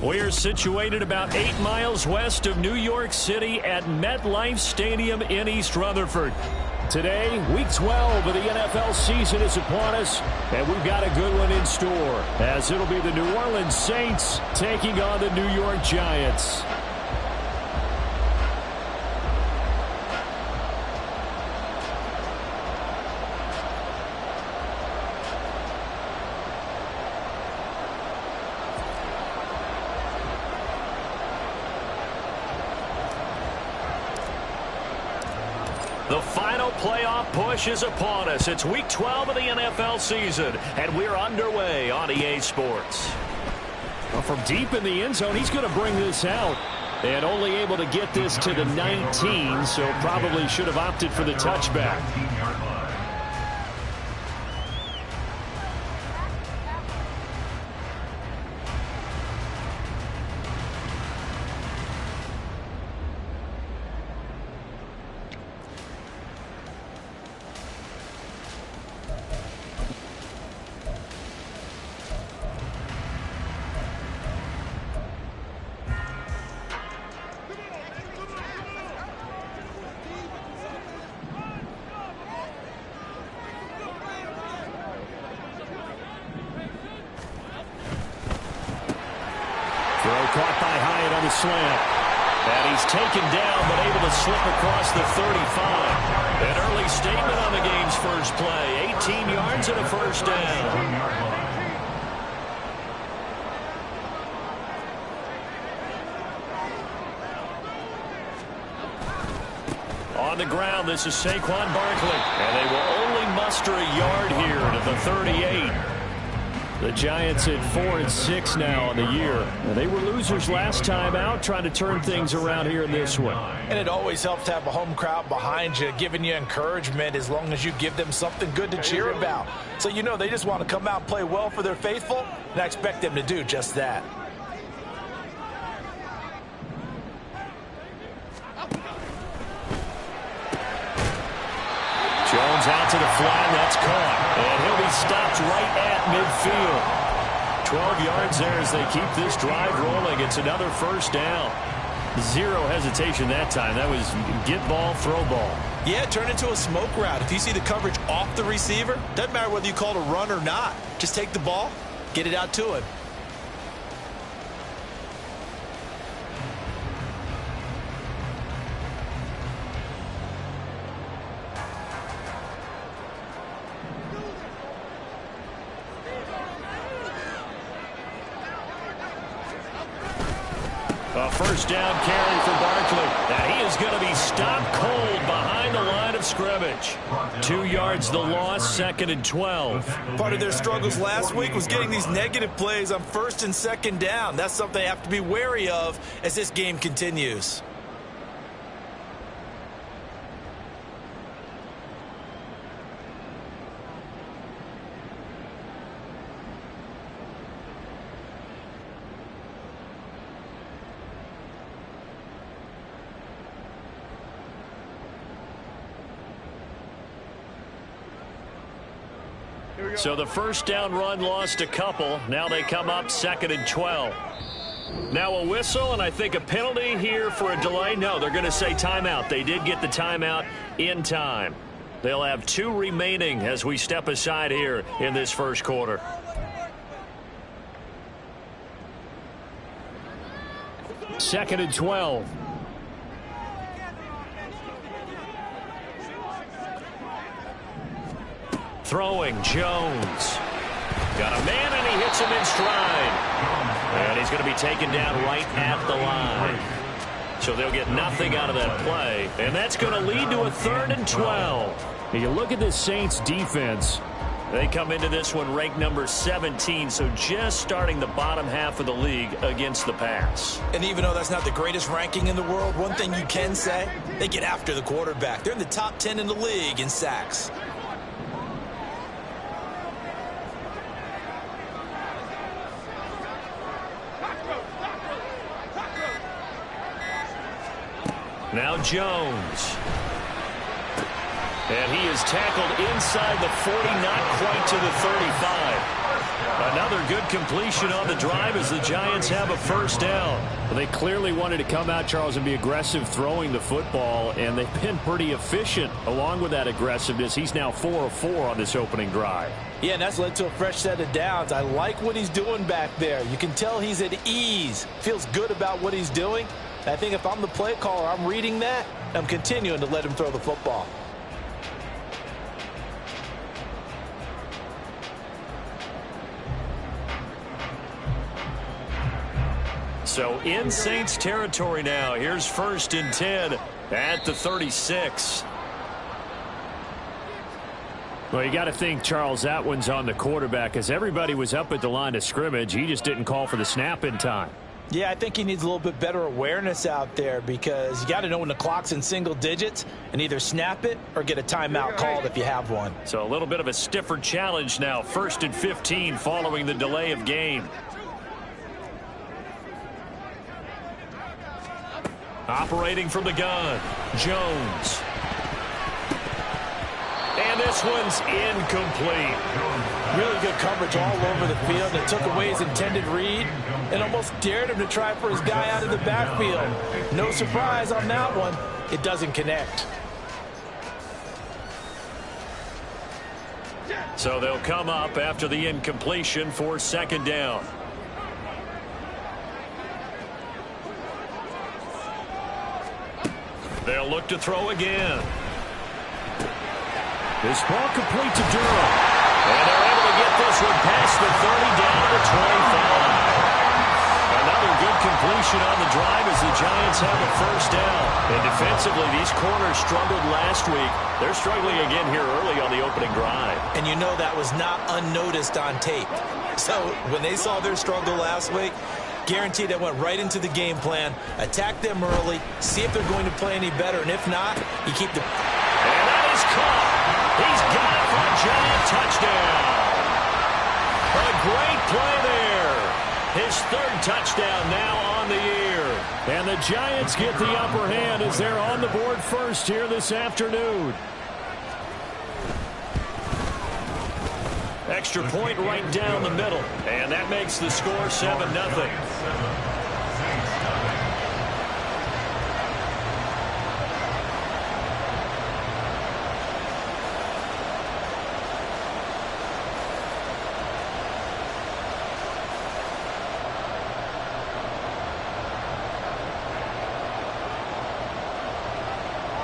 We're situated about 8 miles west of New York City at MetLife Stadium in East Rutherford. Today, Week 12 of the NFL season is upon us, and we've got a good one in store, as it'll be the New Orleans Saints taking on the New York Giants. The final playoff push is upon us. It's Week 12 of the NFL season, and we're underway on EA Sports. Well, from deep in the end zone, he's going to bring this out. And only able to get this to the 19, so probably should have opted for the touchback. Caught by Hyatt on the slant. And he's taken down, but able to slip across the 35. An early statement on the game's first play. 18 yards and a first down. On the ground, this is Saquon Barkley. And they will only muster a yard here to the 38. The Giants at 4-6 now on the year. They were losers last time out, trying to turn things around here in this one. And it always helps to have a home crowd behind you, giving you encouragement as long as you give them something good to cheer about. So you know they just want to come out and play well for their faithful, and I expect them to do just that. Jones out to the flat, that's caught. And he'll be stopped right at midfield. 12 yards there as they keep this drive rolling. It's another first down. Zero hesitation that time. That was get ball, throw ball. Yeah, turn into a smoke route. If you see the coverage off the receiver, doesn't matter whether you call it a run or not. Just take the ball, get it out to him. A first down carry for Barkley. And he is going to be stopped cold behind the line of scrimmage. 2 yards the loss, 2nd and 12. Part of their struggles last week was getting these negative plays on 1st and 2nd down. That's something they have to be wary of as this game continues. So the first down run lost a couple. Now they come up 2nd and 12. Now a whistle and I think a penalty here for a delay. No, they're going to say timeout. They did get the timeout in time. They'll have 2 remaining as we step aside here in this first quarter. Second and 12. Throwing, Jones. Got a man, and he hits him in stride. And he's going to be taken down right at the line. So they'll get nothing out of that play. And that's going to lead to a 3rd and 12. You look at this Saints defense. They come into this one ranked number 17, so just starting the bottom half of the league against the pass. And even though that's not the greatest ranking in the world, one thing you can say, they get after the quarterback. They're in the top 10 in the league in sacks. Now Jones. And he is tackled inside the 40, not quite to the 35. Another good completion on the drive as the Giants have a first down. Well, they clearly wanted to come out, Charles, and be aggressive throwing the football, and they've been pretty efficient along with that aggressiveness. He's now 4 of 4 on this opening drive. Yeah, and that's led to a fresh set of downs. I like what he's doing back there. You can tell he's at ease. Feels good about what he's doing. I think if I'm the play caller, I'm reading that. I'm continuing to let him throw the football. So in Saints territory now. Here's 1st and 10 at the 36. Well, you got to think, Charles, that one's on the quarterback as everybody was up at the line of scrimmage. He just didn't call for the snap in time. Yeah, I think he needs a little bit better awareness out there because you got to know when the clock's in single digits and either snap it or get a timeout called if you have one. So a little bit of a stiffer challenge now. 1st and 15 following the delay of game. Operating from the gun, Jones. And this one's incomplete. Really good coverage all over the field. It took away his intended read and almost dared him to try for his guy out of the backfield. No surprise on that one. It doesn't connect. So they'll come up after the incompletion for 2nd down. They'll look to throw again. This ball complete to Durham. And they're able to get this one past the 30 down to the 25. Another good completion on the drive as the Giants have a first down. And defensively, these corners struggled last week. They're struggling again here early on the opening drive. And you know that was not unnoticed on tape. So when they saw their struggle last week, guaranteed that went right into the game plan. Attack them early, see if they're going to play any better, and if not, you keep the... And that is caught. He's got it for a Giant touchdown. A great play there. His 3rd touchdown now on the year. And the Giants get the upper hand as they're on the board first here this afternoon. Extra point right down the middle. And that makes the score 7-0.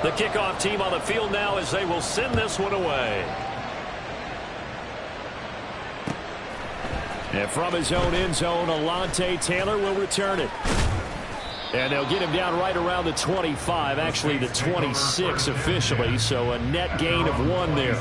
The kickoff team on the field now as they will send this one away. And from his own end zone, Alontae Taylor will return it. And they'll get him down right around the 25, actually the 26 officially, so a net gain of 1 there.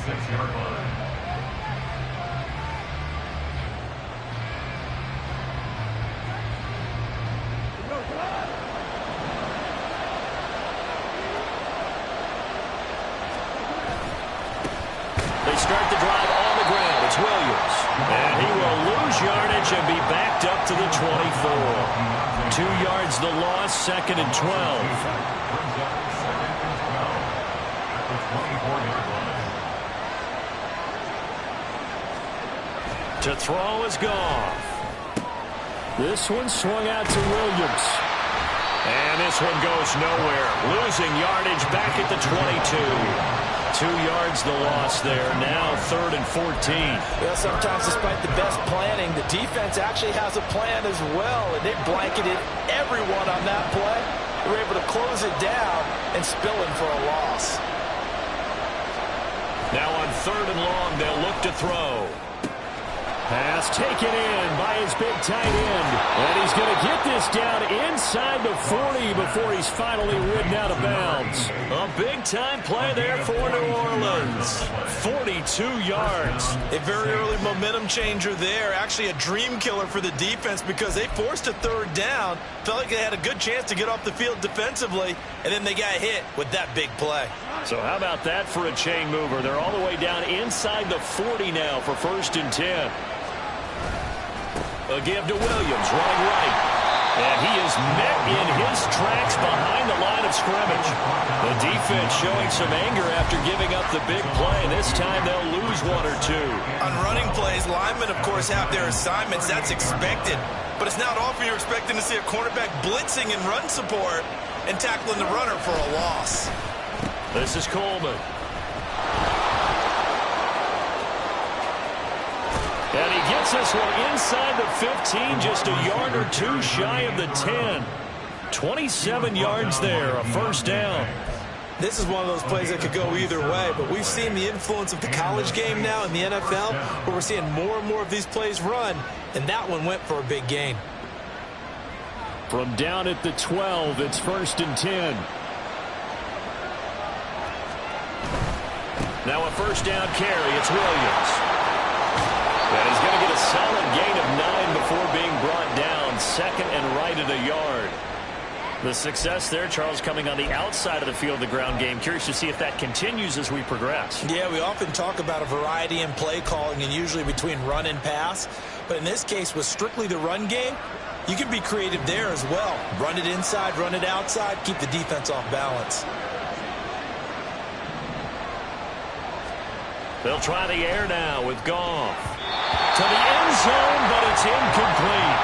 They start the drive on the ground. It's Williams. And he will lose yardage and be backed up to the 24. 2 yards the loss, 2nd and 12. To throw is Goff. This one swung out to Williams. And this one goes nowhere. Losing yardage back at the 22. 2 yards the loss there. Now 3rd and 14. Well, sometimes despite the best planning, the defense actually has a plan as well, and they blanketed everyone on that play. They were able to close it down and spill him for a loss. Now on 3rd and long, they'll look to throw. Pass taken in by his big tight end. And he's going to get this down inside the 40 before he's finally ridden out of bounds. A big-time play there for New Orleans. 42 yards. A very early momentum changer there. Actually a dream killer for the defense because they forced a 3rd down. Felt like they had a good chance to get off the field defensively, and then they got hit with that big play. So how about that for a chain mover? They're all the way down inside the 40 now for 1st and 10. A give to Williams, running right. And he is met in his tracks behind the line of scrimmage. The defense showing some anger after giving up the big play. This time they'll lose one or two. On running plays, linemen, of course, have their assignments. That's expected. But it's not often you're expecting to see a cornerback blitzing in run support and tackling the runner for a loss. This is Coleman. And he gets this one inside the 15, just a yard or two shy of the 10. 27 yards there, a first down. This is one of those plays that could go either way, but we've seen the influence of the college game now in the NFL, where we're seeing more and more of these plays run, and that one went for a big gain. From down at the 12, it's 1st and 10. Now a first down carry, it's Williams. And he's going to get a solid gain of 9 before being brought down. Second and right at a yard. The success there, Charles, coming on the outside of the field, the ground game. Curious to see if that continues as we progress. Yeah, we often talk about a variety in play calling and usually between run and pass. But in this case, with strictly the run game, you can be creative there as well. Run it inside, run it outside, keep the defense off balance. They'll try the air now with Goff. To the end zone, but it's incomplete.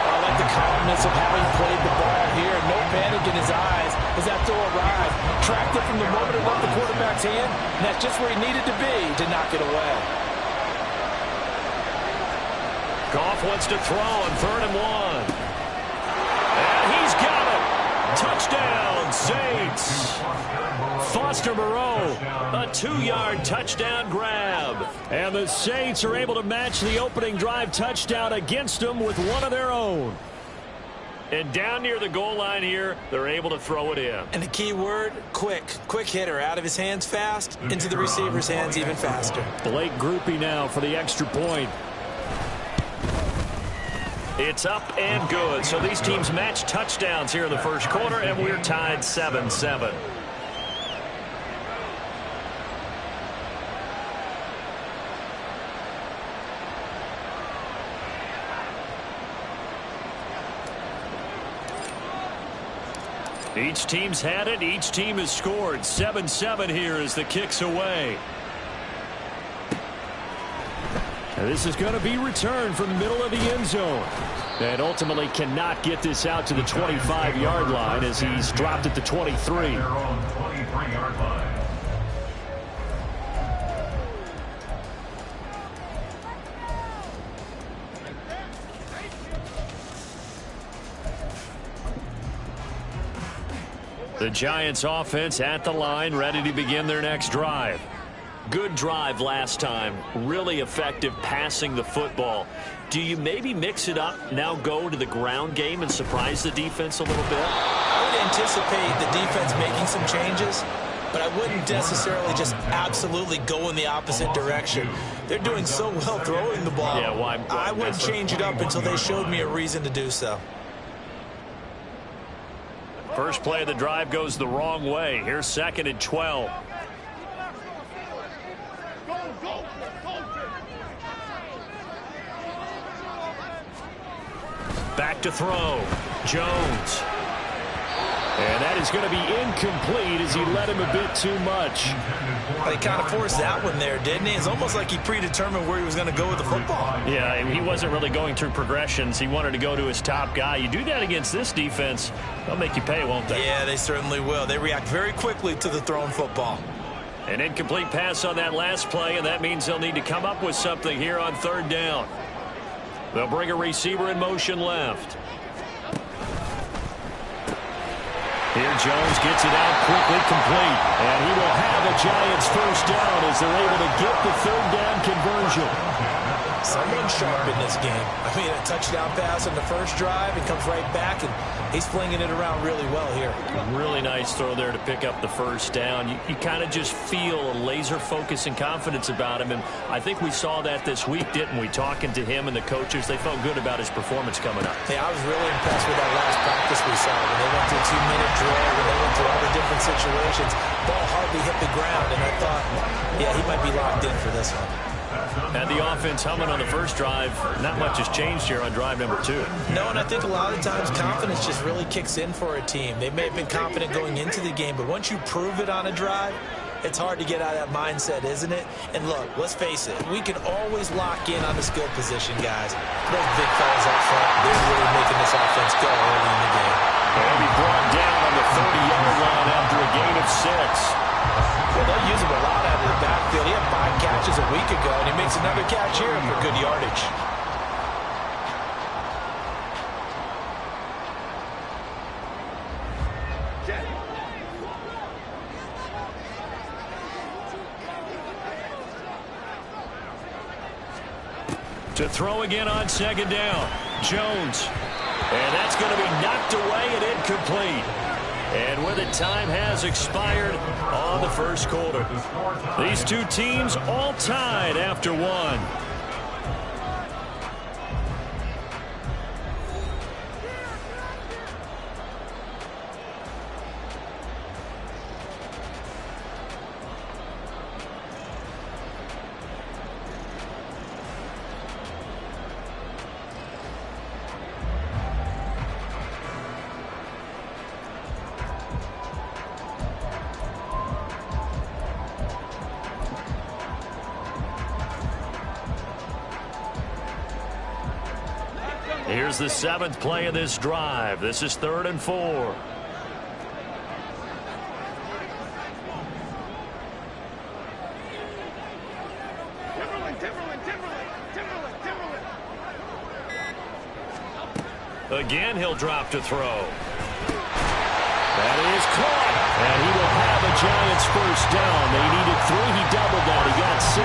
I like the calmness of how he played the ball here. No panic in his eyes as that throw arrived. Tracked it from the moment it left the quarterback's hand, and that's just where he needed to be to knock it away. Goff wants to throw on 3rd and 1. And he's got it. Touchdown, Saints. Foster Moreau, a 2-yard touchdown grab. And the Saints are able to match the opening drive touchdown against them with one of their own. And down near the goal line here, they're able to throw it in. And the key word, quick. Quick hitter. Out of his hands fast, into the receiver's hands even faster. Blake Groupie now for the extra point. It's up and good. So these teams match touchdowns here in the first quarter, and we're tied 7-7. Each team's had it. Each team has scored. 7-7 here as the kick's away. And this is going to be returned from the middle of the end zone. And ultimately cannot get this out to the 25-yard line as he's dropped at the 23. The Giants offense at the line, ready to begin their next drive. Good drive last time. Really effective passing the football. Do you maybe mix it up, now go to the ground game and surprise the defense a little bit? I would anticipate the defense making some changes, but I wouldn't necessarily just absolutely go in the opposite direction. They're doing so well throwing the ball. Yeah, why I wouldn't change it up until they showed me a reason to do so. First play of the drive goes the wrong way. Here's 2nd and 12. Back to throw. Jones. And that is going to be incomplete as he led him a bit too much. Well, he kind of forced that one there, didn't he? It's almost like he predetermined where he was going to go with the football. Yeah, he wasn't really going through progressions. He wanted to go to his top guy. You do that against this defense, they'll make you pay, won't they? Yeah, they certainly will. They react very quickly to the thrown football. An incomplete pass on that last play, and that means they'll need to come up with something here on 3rd down. They'll bring a receiver in motion left. Here Jones gets it out quickly, complete. And he will have a Giants first down as they're able to get the 3rd down conversion. Someone sharp in this game. I mean, a touchdown pass on the first drive and comes right back, and he's flinging it around really well here. Really nice throw there to pick up the first down. You kind of just feel a laser focus and confidence about him, and I think we saw that this week, didn't we? Talking to him and the coaches, they felt good about his performance coming up. Yeah, I was really impressed with that last practice we saw. When they went to a 2-minute drill, when they went through all the different situations, ball hardly hit the ground, and I thought, yeah, he might be locked in for this one. Had the offense humming on the first drive. Not much has changed here on drive number 2. No, and I think a lot of times confidence just really kicks in for a team. They may have been confident going into the game, but once you prove it on a drive, it's hard to get out of that mindset, isn't it? And look, let's face it, we can always lock in on the skill position, guys. Those big fellas up front, they're really making this offense go early in the game. And he brought down on the 30-yard line after a gain of 6. Well, they'll use him a lot out of the backfield. He had 5 catches a week ago, and he makes another catch here for good yardage. To throw again on second down. Jones. And that's going to be knocked away and incomplete. And with it, time has expired on the first quarter. These two teams all tied after one. Here's the 7th play of this drive. This is 3rd and 4. Again, he'll drop to throw. That is caught. And he will have a Giants first down. They needed 3. He doubled that. He got 6.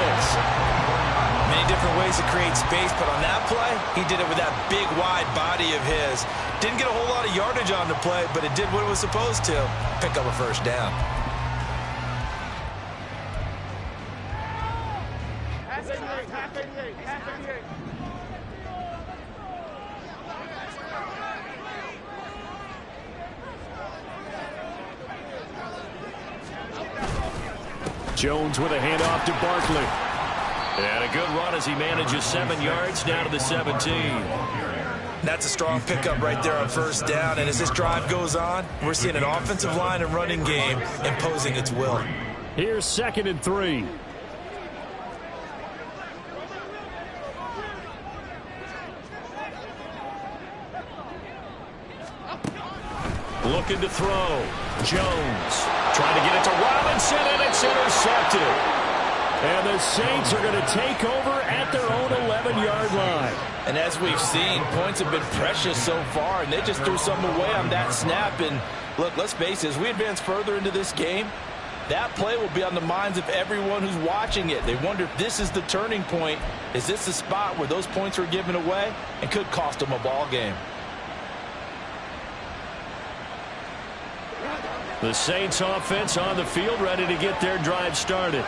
Many different ways to create space, but on that play, he did it with that big, wide body of his. Didn't get a whole lot of yardage on the play, but it did what it was supposed to. Pick up a first down. Jones with a handoff to Barkley. And a good run as he manages 7 yards down to the 17. That's a strong pickup right there on first down. And as this drive goes on, we're seeing an offensive line and running game imposing its will. Here's 2nd and 3. Looking to throw. Jones trying to get it to Robinson, and it's intercepted. And the Saints are going to take over at their own 11-yard line. And as we've seen, points have been precious so far, and they just threw some away on that snap. And look, let's face it, as we advance further into this game, that play will be on the minds of everyone who's watching it. They wonder if this is the turning point. Is this the spot where those points were given away and could cost them a ball game? The Saints offense on the field, ready to get their drive started.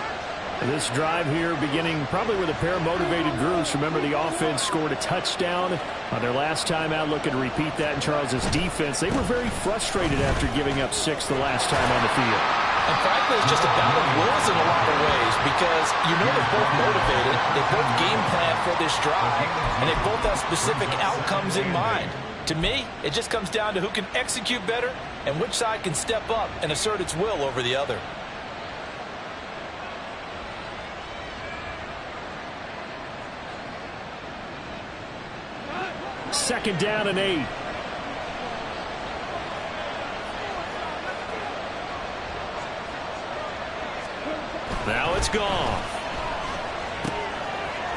This drive here beginning probably with a pair of motivated groups. Remember, the offense scored a touchdown on their last time out, looking to repeat that in Charles's defense. They were very frustrated after giving up 6 the last time on the field. And frankly, it's just a battle of wills in a lot of ways, because you know they're both motivated, they both game plan for this drive, and they both have specific outcomes in mind. To me, it just comes down to who can execute better and which side can step up and assert its will over the other. Second down and 8. Now it's gone.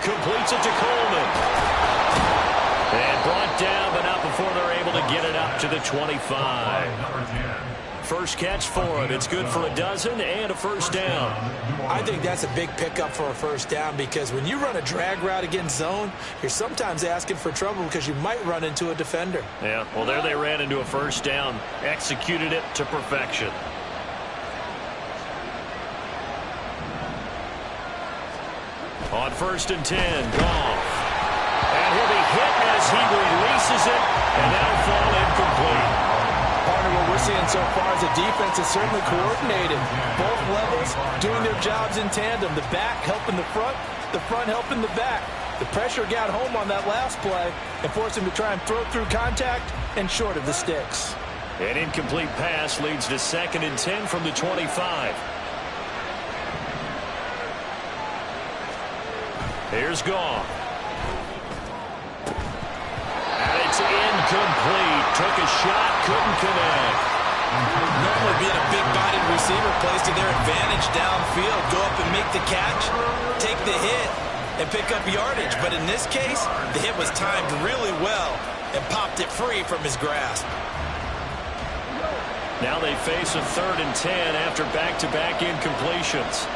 Completes it to Coleman. And brought down, but not before they're able to get it up to the 25. First catch for him. It's good for a dozen and a first down. I think that's a big pickup for a first down, because when you run a drag route against zone, you're sometimes asking for trouble because you might run into a defender. Yeah, well, there they ran into a first down. Executed it to perfection. On 1st and 10, Goff. And he'll be hit as he releases it, and that'll fall incomplete. Partner, what we're seeing so far is the defense is certainly coordinated. Both levels doing their jobs in tandem. The back helping the front, The front helping the back. The pressure got home on that last play and forced him to try and throw through contact and short of the sticks. An incomplete pass leads to 2nd and 10 from the 25. Here's Goff. And it's incomplete. Took a shot, couldn't connect. Normally being a big-bodied receiver plays to their advantage downfield. Go up and make the catch, take the hit, and pick up yardage. But in this case, the hit was timed really well and popped it free from his grasp. Now they face a 3rd and 10 after back-to-back incompletions.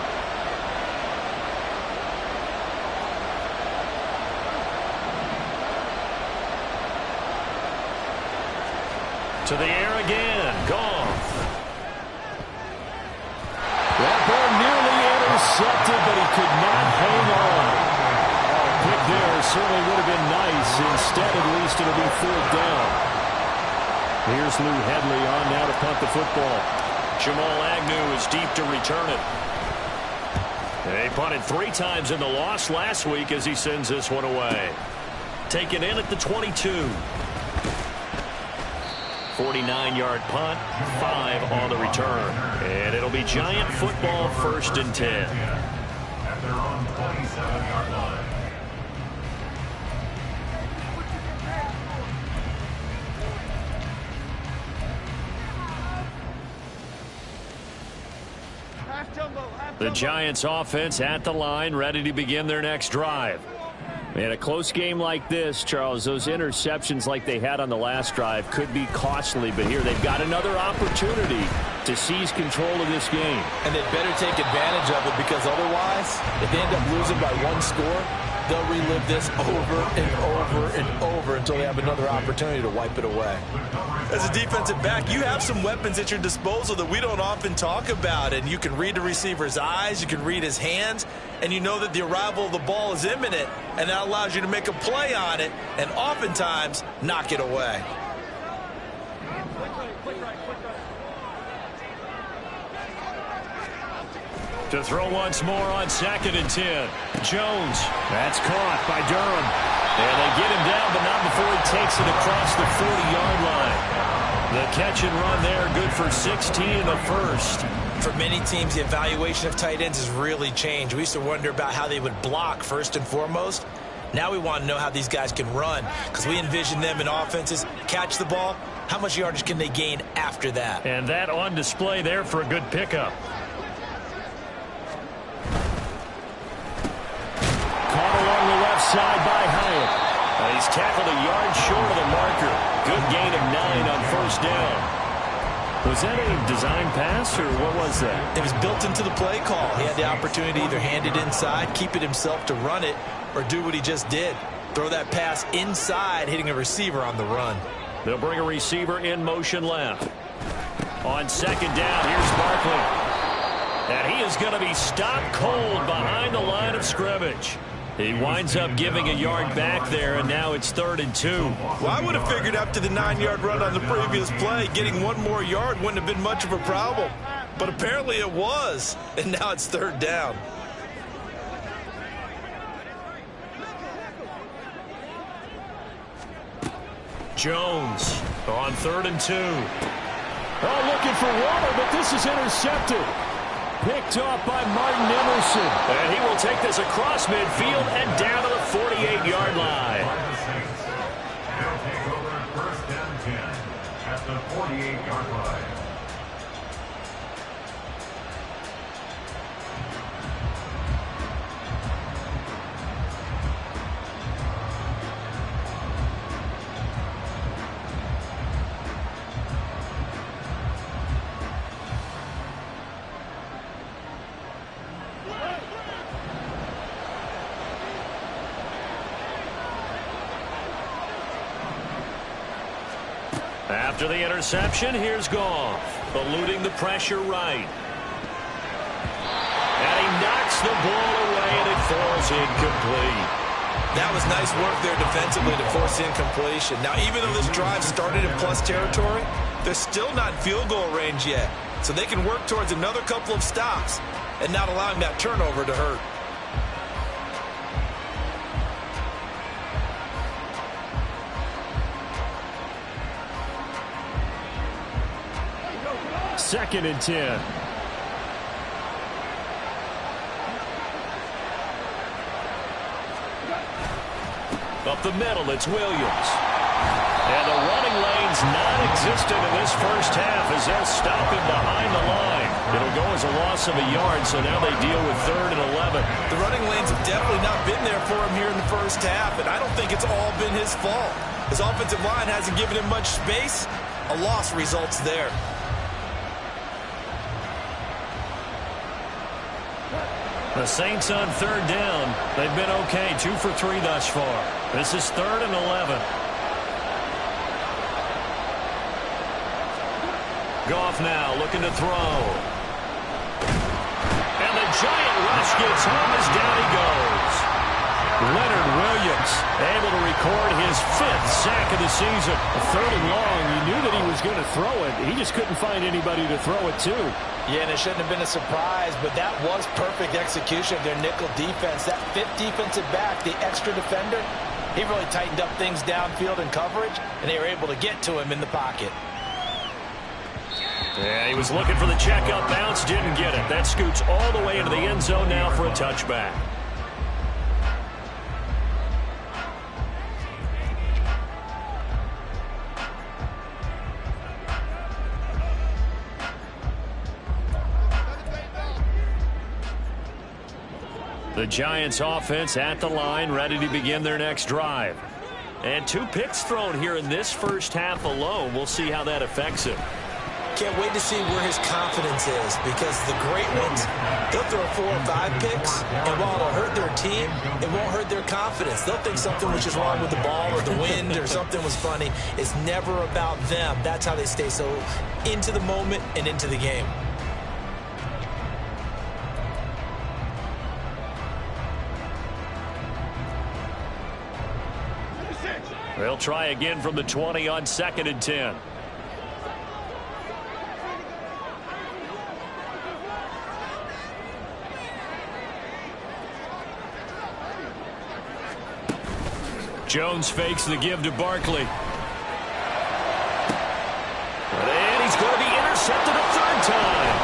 To the air again. Goff. That ball nearly intercepted, but he could not hang on. A pick there certainly would have been nice. Instead, at least it'll be 4th down. Here's Lou Hedley on now to punt the football. Jamal Agnew is deep to return it. They punted 3 times in the loss last week as he sends this one away. Taken in at the 22. 49-yard punt, 5 on the return. And it'll be Giant football, 1st and 10. At their own 27-yard line. The Giants offense at the line, ready to begin their next drive. In a close game like this, Charles, those interceptions like they had on the last drive could be costly, but here they've got another opportunity to seize control of this game. And they better take advantage of it, because otherwise, if they end up losing by 1 score, they'll relive this over and over and over until they have another opportunity to wipe it away. As a defensive back, you have some weapons at your disposal that we don't often talk about, and you can read the receiver's eyes, you can read his hands, and you know that the arrival of the ball is imminent, and that allows you to make a play on it and oftentimes knock it away. To throw once more on 2nd and 10. Jones. That's caught by Durham. And they get him down, but not before he takes it across the 40-yard line. The catch and run there, good for 16 in the first. For many teams, the evaluation of tight ends has really changed. We used to wonder about how they would block first and foremost. Now we want to know how these guys can run, because we envision them in offenses catch the ball. How much yardage can they gain after that? And that on display there for a good pickup. Caught along the left side by Hyatt. He's tackled a yard short of the marker. Good gain of 9 on 1st down. Was that a design pass, or what was that? It was built into the play call. He had the opportunity to either hand it inside, keep it himself to run it, or do what he just did. Throw that pass inside, hitting a receiver on the run. They'll bring a receiver in motion left. On 2nd down, here's Barkley. And he is going to be stopped cold behind the line of scrimmage. He winds up giving a yard back there, and now it's 3rd and 2. Well, I would have figured after the 9-yard run on the previous play, getting 1 more yard wouldn't have been much of a problem. But apparently it was, and now it's 3rd down. Jones on 3rd and 2. Oh, looking for water, but this is intercepted. Picked off by Martin Emerson. And he will take this across midfield and down to the 48-yard line. They'll take over 1st and 10 at the 48-yard line. After the interception, here's Goff, eluding the pressure right. And he knocks the ball away, and it falls incomplete. That was nice work there defensively to force incompletion. Now, even though this drive started in plus territory, they're still not in field goal range yet. So they can work towards another couple of stops and not allowing that turnover to hurt. 2nd and 10. Up the middle, it's Williams. And the running lane's non-existent in this first half as they'll stop him behind the line. It'll go as a loss of a yard, so now they deal with 3rd and 11. The running lanes have definitely not been there for him here in the first half, and I don't think it's all been his fault. His offensive line hasn't given him much space. A loss results there. The Saints on 3rd down. They've been okay, 2 for 3 thus far. This is 3rd and 11. Goff now looking to throw. And the giant rush gets home as down he goes. Leonard Williams able to record his 5th sack of the season. 3rd and long. You knew that he was going to throw it. He just couldn't find anybody to throw it to. Yeah, and it shouldn't have been a surprise, but that was perfect execution of their nickel defense. That 5th defensive back, the extra defender, he really tightened up things downfield in coverage, and they were able to get to him in the pocket. Yeah, he was looking for the check-up bounce, didn't get it. That scoots all the way into the end zone now for a touchback. The Giants offense at the line, ready to begin their next drive. And 2 picks thrown here in this first half alone. We'll see how that affects him. Can't wait to see where his confidence is, because the great ones, they'll throw 4 or 5 picks, and while it'll hurt their team, it won't hurt their confidence. They'll think something was just wrong with the ball or the wind or something was funny. It's never about them. That's how they stay so into the moment and into the game. They'll try again from the 20 on 2nd and 10. Jones fakes the give to Barkley. And he's going to be intercepted a 3rd time.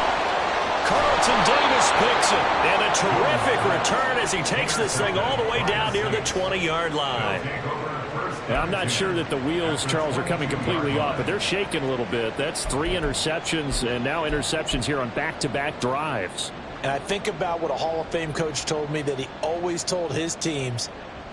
Carlton Davis picks it. And a terrific return as he takes this thing all the way down near the 20-yard line. Now, I'm not sure that the wheels, Charles, are coming completely off, but they're shaking a little bit. That's 3 interceptions, and now interceptions here on back-to-back drives. And I think about what a Hall of Fame coach told me, that he always told his teams,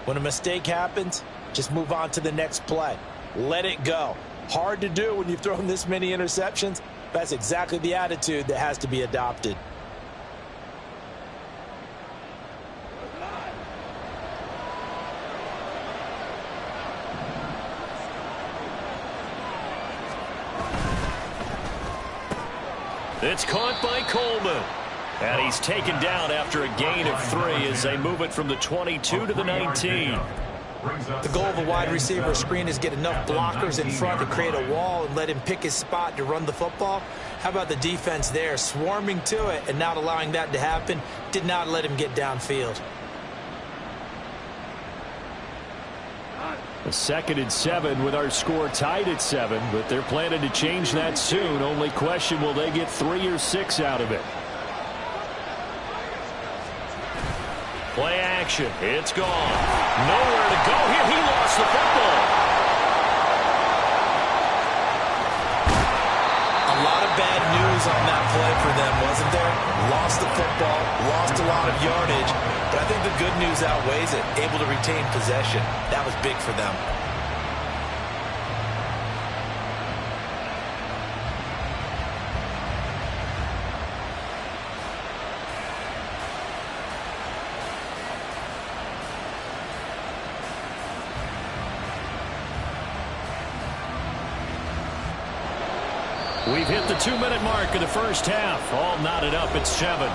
when a mistake happens, just move on to the next play. Let it go. Hard to do when you've thrown this many interceptions. That's exactly the attitude that has to be adopted. It's caught by Coleman. And he's taken down after a gain of 3 as they move it from the 22 to the 19. The goal of a wide receiver screen is get enough blockers in front to create a wall and let him pick his spot to run the football. How about the defense there, swarming to it and not allowing that to happen? Did not let him get downfield. A 2nd and 7 with our score tied at 7, but they're planning to change that soon. Only question, will they get 3 or 6 out of it? Play action. It's gone. Nowhere to go here. He lost the football. A lot of bad news on that play for them, wasn't there? Lost the football, lost a lot of yardage, but I think the good news outweighs it. Able to retain possession. That was big for them. We've hit the 2-minute mark of the first half. All knotted up at 7.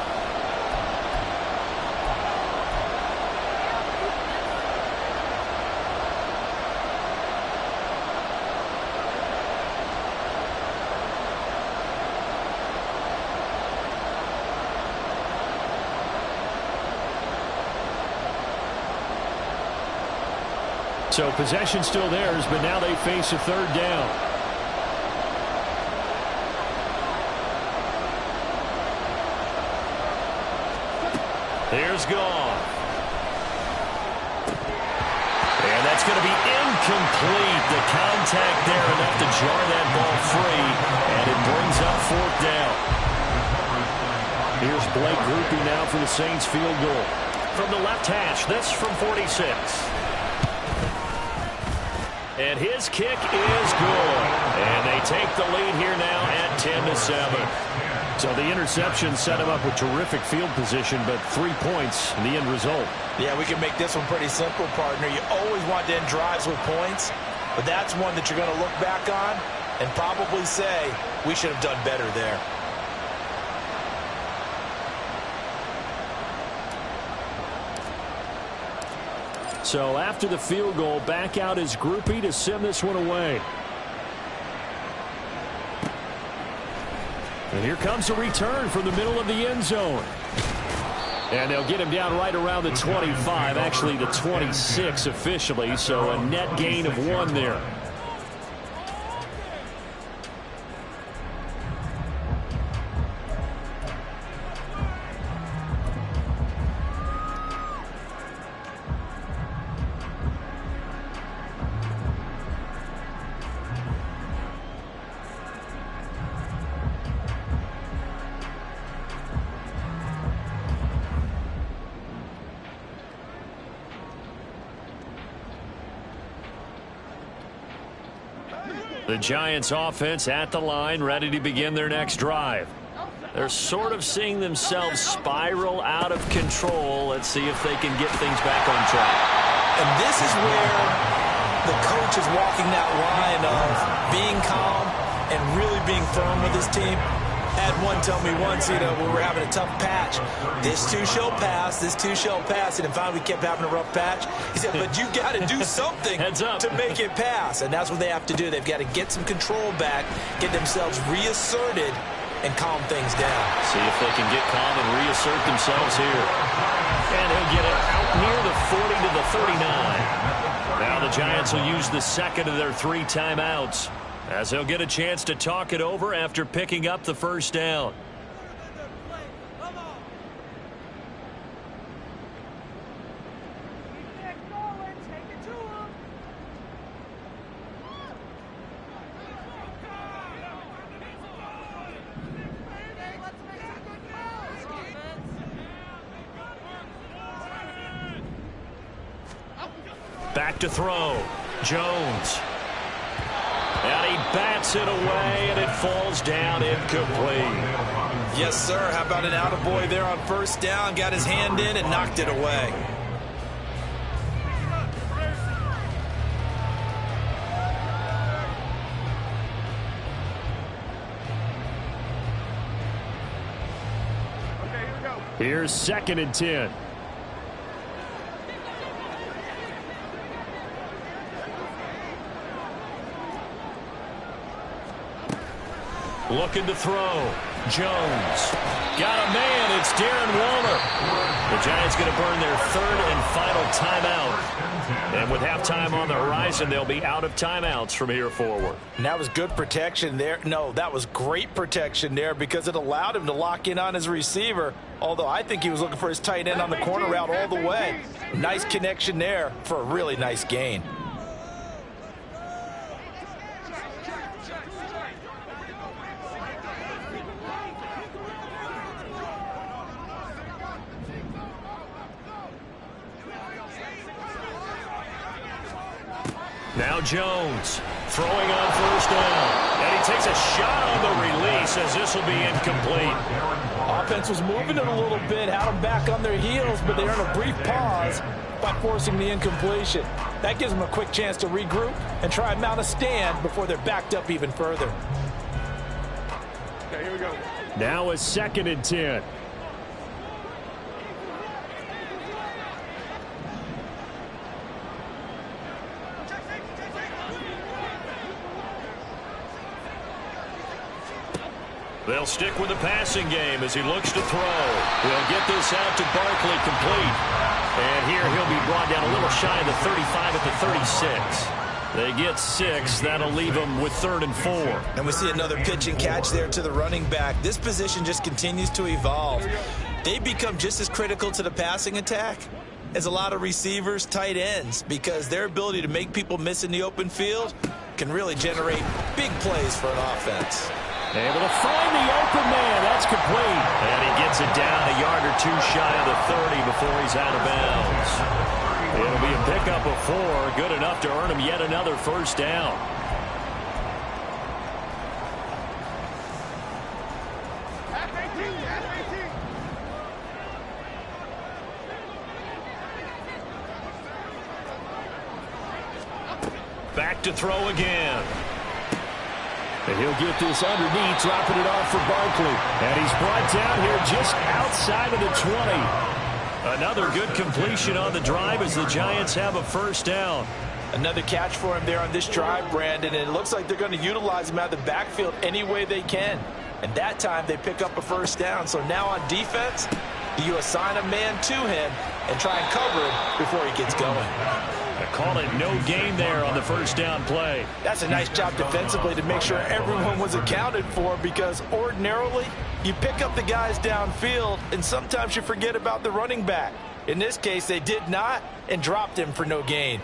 So possession still theirs, but now they face a 3rd down. Here's Goff. And that's going to be incomplete. The contact there enough to jar that ball free, and it brings up fourth down. Here's Blake Grupe now for the Saints field goal. From the left hash, this from 46. And his kick is good. And they take the lead here now at 10-7. So the interception set him up with terrific field position, but 3 points in the end result. Yeah, we can make this one pretty simple, partner. You always want to end drives with points, but that's one that you're going to look back on and probably say, we should have done better there. So after the field goal, back out is Grupe to send this one away. And here comes a return from the middle of the end zone. And they'll get him down right around the 25, actually the 26 officially, so a net gain of 1 there. The Giants offense at the line, ready to begin their next drive. They're sort of seeing themselves spiral out of control. Let's see if they can get things back on track. And this is where the coach is walking that line of being calm and really being firm with his team. Had one tell me once, when we were having a tough patch, this too shall pass, this too shall pass, and then finally we kept having a rough patch. He said, but you got to do something to make it pass, and that's what they have to do. They've got to get some control back, get themselves reasserted, and calm things down. See if they can get calm and reassert themselves here. And he'll get it out near the 40 to the 39. Now the Giants will use the second of their 3 timeouts, as they'll get a chance to talk it over after picking up the first down. Back to throw. Jones. And he bats it away, and it falls down incomplete. Yes, sir. How about an attaboy there on first down? Got his hand in and knocked it away. Okay, here we go. Here's 2nd and 10. Looking to throw. Jones. Got a man. It's Darren Waller. The Giants going to burn their 3rd and final timeout. And with halftime on the horizon, they'll be out of timeouts from here forward. And that was good protection there. No, that was great protection there because it allowed him to lock in on his receiver. Although I think he was looking for his tight end on the corner route all the way. Nice connection there for a really nice gain. Now Jones throwing on first down. And he takes a shot on the release as this will be incomplete. Offense was moving it a little bit, had them back on their heels, but they earned a brief pause by forcing the incompletion. That gives them a quick chance to regroup and try and mount a stand before they're backed up even further. Okay, here we go. Now a 2nd and 10. They'll stick with the passing game as he looks to throw. He'll get this out to Barkley complete. And here he'll be brought down a little shy of the 35 at the 36. They get 6. That'll leave them with 3rd and 4. And we see another pitch and catch there to the running back. This position just continues to evolve. they become just as critical to the passing attack as a lot of receivers, tight ends, because their ability to make people miss in the open field can really generate big plays for an offense. Able to find the open man. That's complete. And he gets it down a yard or two shy of the 30 before he's out of bounds. It'll be a pickup of 4, good enough to earn him yet another first down. Back to throw again. And he'll get this underneath, dropping it off for Barkley. And he's brought down here just outside of the 20. Another good completion on the drive as the Giants have a first down. Another catch for him there on this drive, Brandon, and it looks like they're going to utilize him out of the backfield any way they can. And that time they pick up a first down. So now on defense, you assign a man to him and try and cover him before he gets going. I call it no gain there on the first down play. That's a nice job defensively to make sure everyone was accounted for, because ordinarily you pick up the guys downfield and sometimes you forget about the running back. In this case, they did not and dropped him for no gain.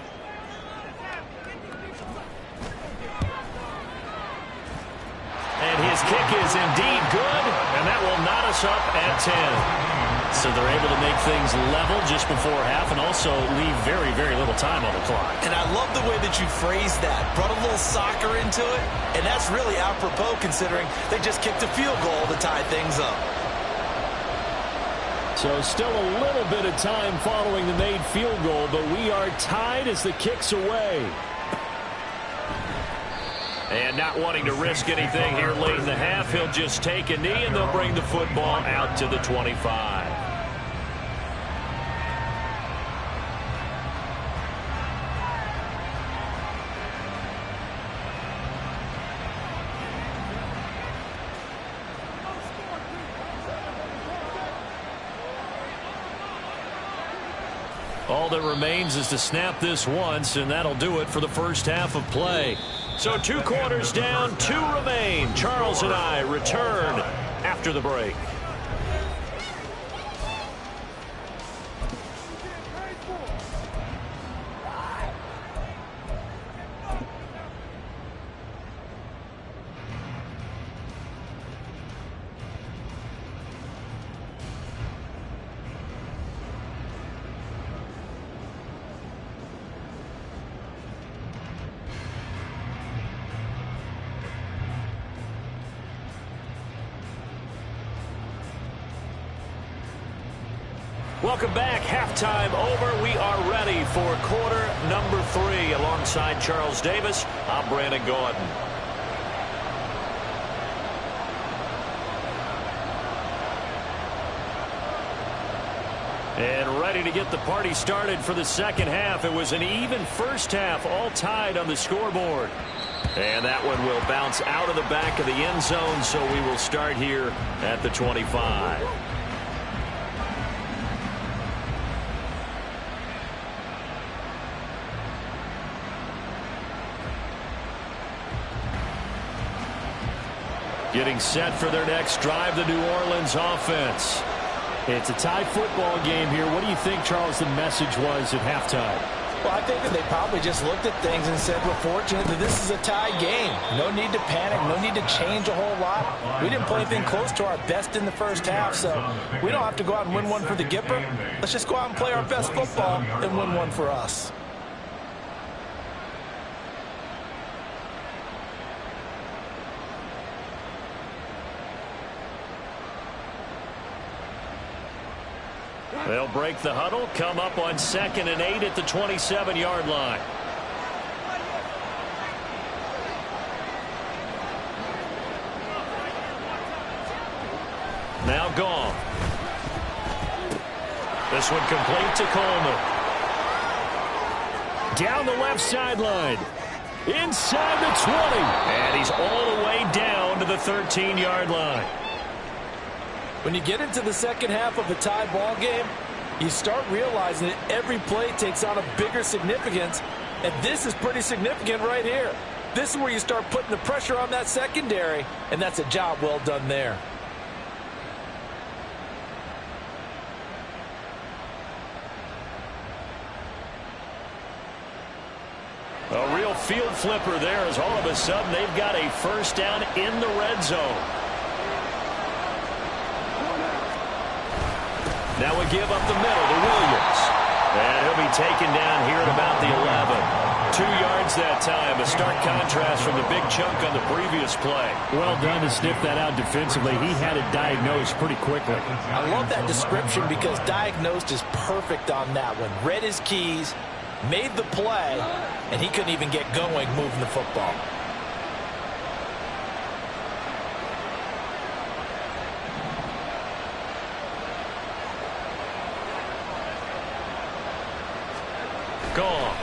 And his kick is indeed good, and that will knot us up at 10. So they're able to make things level just before half and also leave very, very little time on the clock. And I love the way that you phrased that. Brought a little soccer into it, and that's really apropos considering they just kicked a field goal to tie things up. So still a little bit of time following the made field goal, but we are tied as the kick's away. And not wanting to risk anything here late in the half, he'll just take a knee and they'll bring the football out to the 25. All that remains is to snap this once, and that'll do it for the first half of play. So 2 quarters down, 2 remain. Charles and I return after the break. Welcome back. Halftime over. We are ready for quarter number 3. Alongside Charles Davis, I'm Brandon Gordon. And ready to get the party started for the second half. It was an even first half, all tied on the scoreboard. And that one will bounce out of the back of the end zone, so we will start here at the 25. Getting set for their next drive, the New Orleans offense. It's a tie football game here. What do you think, Charles, the message was at halftime? Well, I think that they probably just looked at things and said, we're fortunate that this is a tie game. No need to panic. No need to change a whole lot. We didn't play anything close to our best in the first half, so we don't have to go out and win one for the Gipper. Let's just go out and play our best football and win one for us. They'll break the huddle, come up on 2nd and 8 at the 27-yard line. Now gone. This one complete to Coleman. Down the left sideline. Inside the 20. And he's all the way down to the 13-yard line. When you get into the second half of a tie ball game, you start realizing that every play takes on a bigger significance, and this is pretty significant right here. This is where you start putting the pressure on that secondary, and that's a job well done there. field flipper there as all of a sudden they've got a first down in the red zone. Now we give up the middle to Williams. And he'll be taken down here at about the 11. 2 yards that time. A stark contrast from the big chunk on the previous play. Well done to sniff that out defensively. He had it diagnosed pretty quickly. I love that description because diagnosed is perfect on that one. Read his keys, made the play, and he couldn't even get going moving the football. Gone.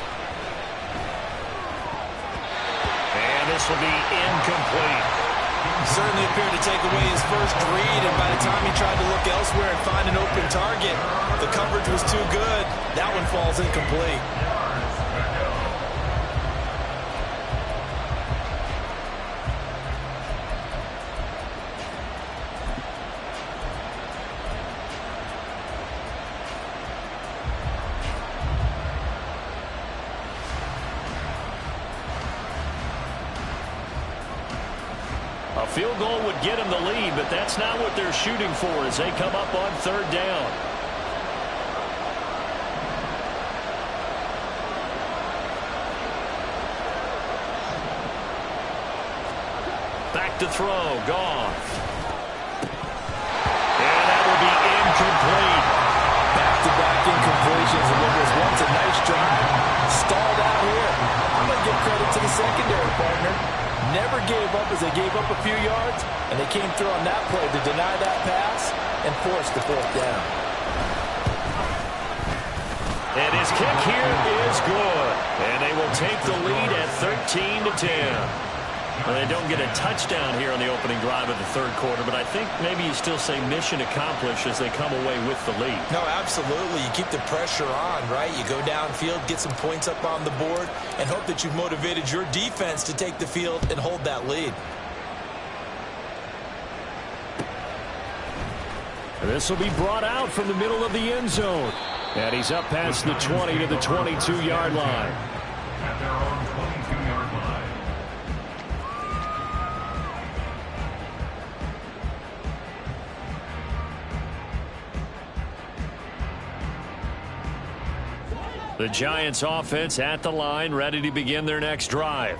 And this will be incomplete. Certainly appeared to take away his first read, and by the time he tried to look elsewhere and find an open target, the coverage was too good. That one falls incomplete. A field goal would get him the lead, but that's not what they're shooting for as they come up on third down. Back to throw. Gone. And that will be incomplete. Back-to-back incompletions of what was once a nice drive. Stalled out here. I'm going to give credit to the secondary partner. Never gave up as they gave up a few yards, and they came through on that play to deny that pass and force the fourth down. And his kick here is good. And they will take the lead at 13-10. Well, they don't get a touchdown here on the opening drive of the third quarter, but I think maybe you still say mission accomplished as they come away with the lead. No, absolutely. You keep the pressure on, right? You go downfield, get some points up on the board, and hope that you've motivated your defense to take the field and hold that lead. This will be brought out from the middle of the end zone. And he's up past the 20 to the 22-yard line. At their own 22-yard line. The Giants offense at the line, ready to begin their next drive.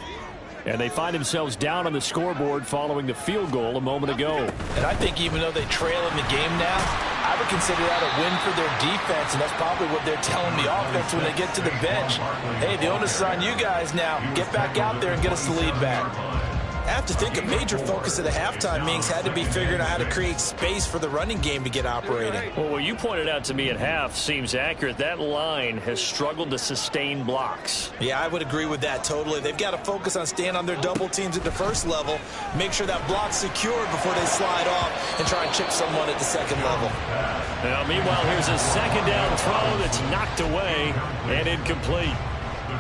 And they find themselves down on the scoreboard following the field goal a moment ago. And I think even though they trail in the game now, I would consider that a win for their defense, and that's probably what they're telling the offense when they get to the bench. Hey, the onus is on you guys now. Get back out there and get us the lead back. I have to think a major focus of the halftime meetings had to be figuring out how to create space for the running game to get operating. Well, what you pointed out to me at half seems accurate. That line has struggled to sustain blocks. Yeah, I would agree with that totally. They've got to focus on staying on their double teams at the first level, make sure that block's secured before they slide off and try and chip someone at the second level. Now, meanwhile, here's a second down throw that's knocked away and incomplete.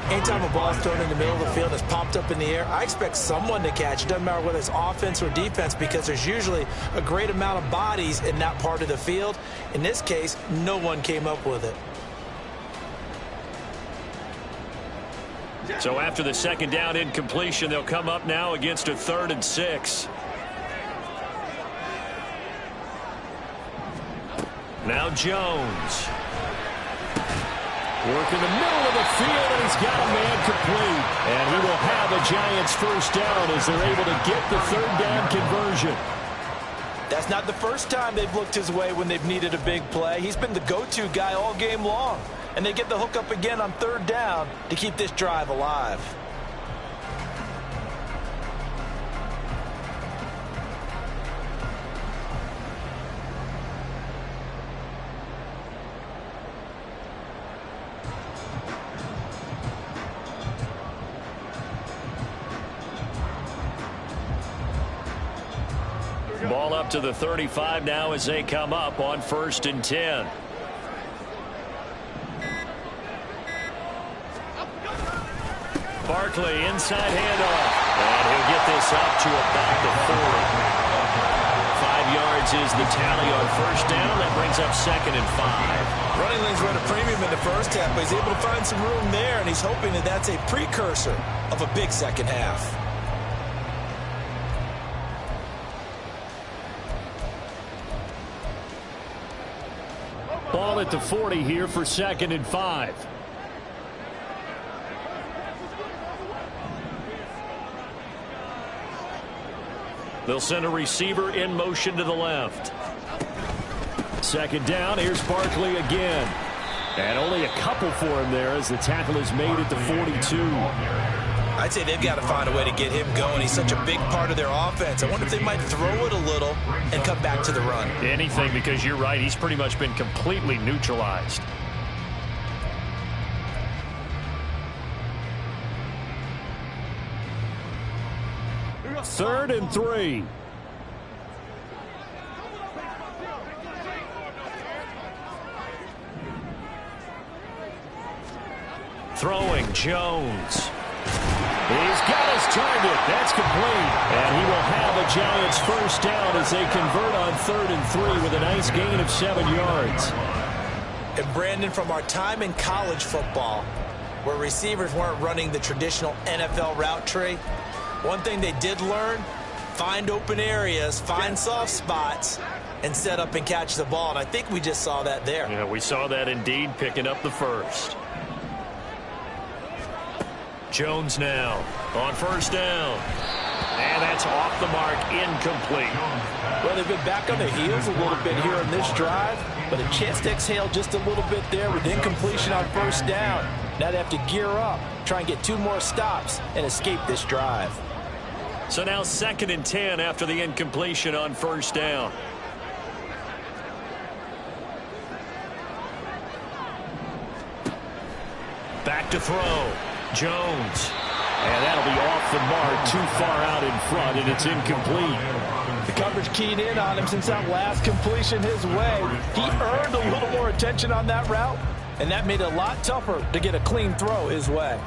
Anytime a ball's thrown in the middle of the field that's popped up in the air, I expect someone to catch. It doesn't matter whether it's offense or defense because there's usually a great amount of bodies in that part of the field. In this case, no one came up with it. So after the second down incompletion, they'll come up now against a 3rd and 6. Now Jones. Work in the middle of the field, and he's got a man complete. And he will have a Giants first down as they're able to get the 3rd down conversion. That's not the first time they've looked his way when they've needed a big play. He's been the go-to guy all game long. And they get the hook up again on 3rd down to keep this drive alive. Ball up to the 35 now as they come up on 1st and 10. Barkley inside handoff. And he'll get this up to about the 40. 5 yards yards is the tally on first down. That brings up 2nd and 5. Running lanes were at a premium in the first half, but he's able to find some room there, and he's hoping that that's a precursor of a big second half. Ball at the 40 here for 2nd and 5. They'll send a receiver in motion to the left. 2nd down. Here's Barkley again. And only a couple for him there as the tackle is made at the 42. I'd say they've got to find a way to get him going. He's such a big part of their offense. I wonder if they might throw it a little and come back to the run. Anything, because you're right. He's pretty much been completely neutralized. 3rd and 3. Throwing Jones. He's got his target. That's complete. And he will have a Giants first down as they convert on 3rd and 3 with a nice gain of 7 yards. And Brandon, from our time in college football, where receivers weren't running the traditional NFL route tree, one thing they did learn, find open areas, find soft spots, and set up and catch the ball. And I think we just saw that there. Yeah, we saw that indeed, picking up the first. Jones now on first down. And that's off the mark, incomplete. Well, they've been back on their heels a little bit here on this drive, but a chance to exhale just a little bit there with incompletion on first down. Now they have to gear up, try and get 2 more stops and escape this drive. So now 2nd and 10 after the incompletion on first down. Back to throw. Jones. And that'll be off the mark, too far out in front, and it's incomplete. The coverage keyed in on him since that last completion his way. He earned a little more attention on that route, and that made it a lot tougher to get a clean throw his way.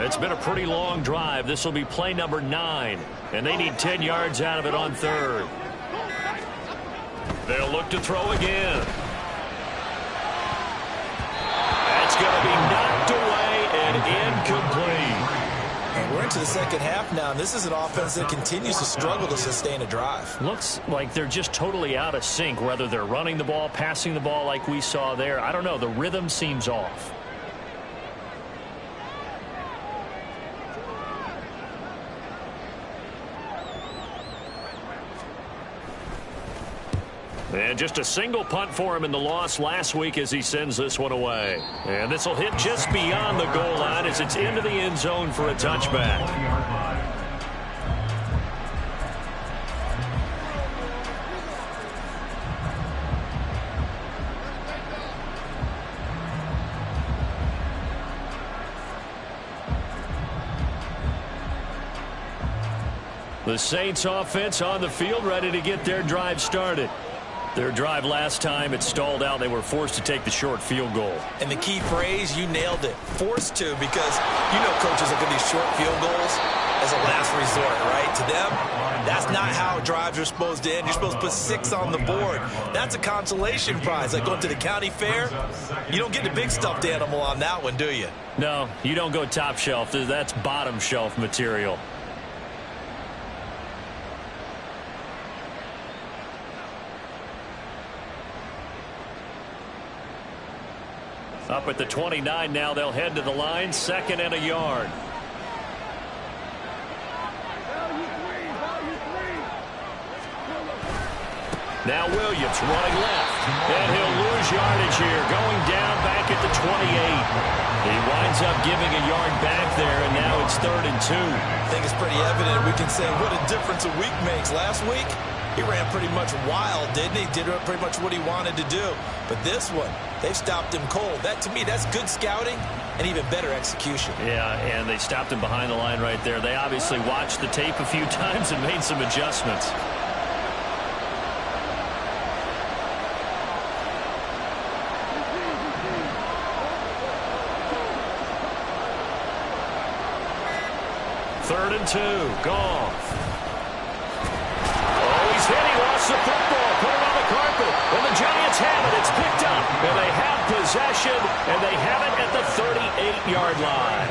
It's been a pretty long drive. This will be play number 9, and they need 10 yards out of it on 3rd. They'll look to throw again. That's going to be knocked away and incomplete. And we're into the second half now, and this is an offense that continues to struggle to sustain a drive. Looks like they're just totally out of sync, whether they're running the ball, passing the ball like we saw there. I don't know. The rhythm seems off. And just a single punt for him in the loss last week as he sends this one away. And this will hit just beyond the goal line as it's into the end zone for a touchback. The Saints offense on the field, ready to get their drive started. Their drive last time, it stalled out. They were forced to take the short field goal. And the key phrase, you nailed it, forced to, because you know coaches look at these short field goals as a last resort, right? To them, that's not how drives are supposed to end. You're supposed to put 6 on the board. That's a consolation prize. Like going to the county fair, you don't get the big stuffed animal on that one, do you? No, you don't go top shelf. That's bottom shelf material. Up at the 29 now, they'll head to the line, 2nd and a yard. Now Williams running left, and he'll lose yardage here, going down back at the 28. He winds up giving a yard back there, and now it's 3rd and 2. I think it's pretty evident. We can say what a difference a week makes. Last week, he ran pretty much wild, didn't he? Did pretty much what he wanted to do. But this one, they've stopped him cold. That, to me, that's good scouting and even better execution. Yeah, and they stopped him behind the line right there. They obviously watched the tape a few times and made some adjustments. Third and 2, Goff. Oh, he's hit. He lost the football. Put it on the carpet. And the Giants have it. It's picked up. And they have possession. And they have it at the 38-yard line.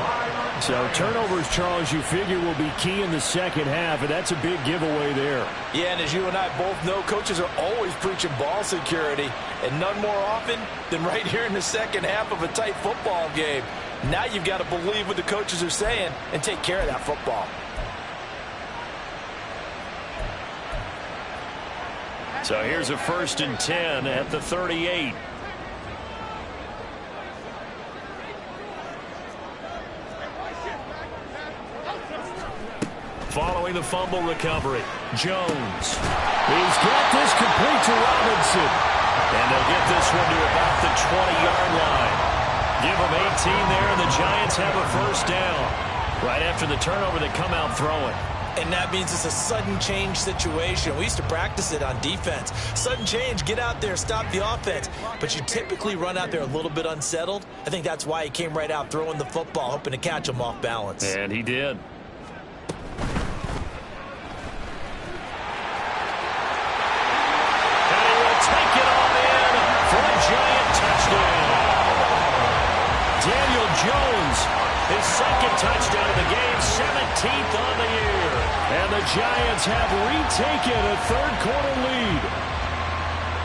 So turnovers, Charles, you figure will be key in the second half. And that's a big giveaway there. Yeah, and as you and I both know, coaches are always preaching ball security. And none more often than right here in the second half of a tight football game. Now you've got to believe what the coaches are saying and take care of that football. So here's a 1st and 10 at the 38. Following the fumble recovery, Jones. He's got this complete to Robinson. And they'll get this one to about the 20-yard line. Give them 18 there, and the Giants have a 1st down. Right after the turnover, they come out throwing. And that means it's a sudden change situation. We used to practice it on defense. Sudden change, get out there, stop the offense. But you typically run out there a little bit unsettled. I think that's why he came right out throwing the football, hoping to catch him off balance. And he did. And he will take it on in for a Giant touchdown. Daniel Jones, his 2nd touchdown of the game, 17th on the year. And the Giants have retaken a 3rd-quarter lead.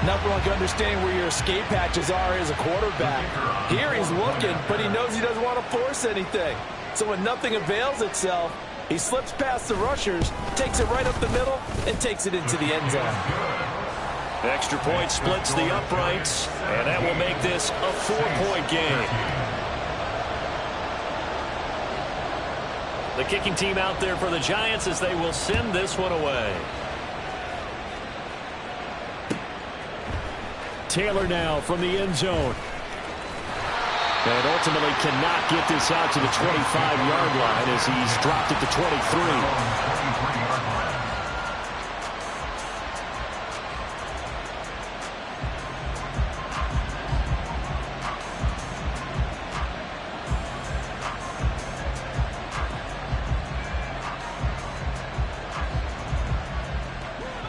Nothing like understanding where your escape hatches are as a quarterback. Here he's looking, but he knows he doesn't want to force anything. So when nothing avails itself, he slips past the rushers, takes it right up the middle, and takes it into the end zone. Extra point splits the uprights, and that will make this a 4-point game. The kicking team out there for the Giants as they will send this one away. Taylor now from the end zone. And ultimately cannot get this out to the 25-yard line as he's dropped at the 23.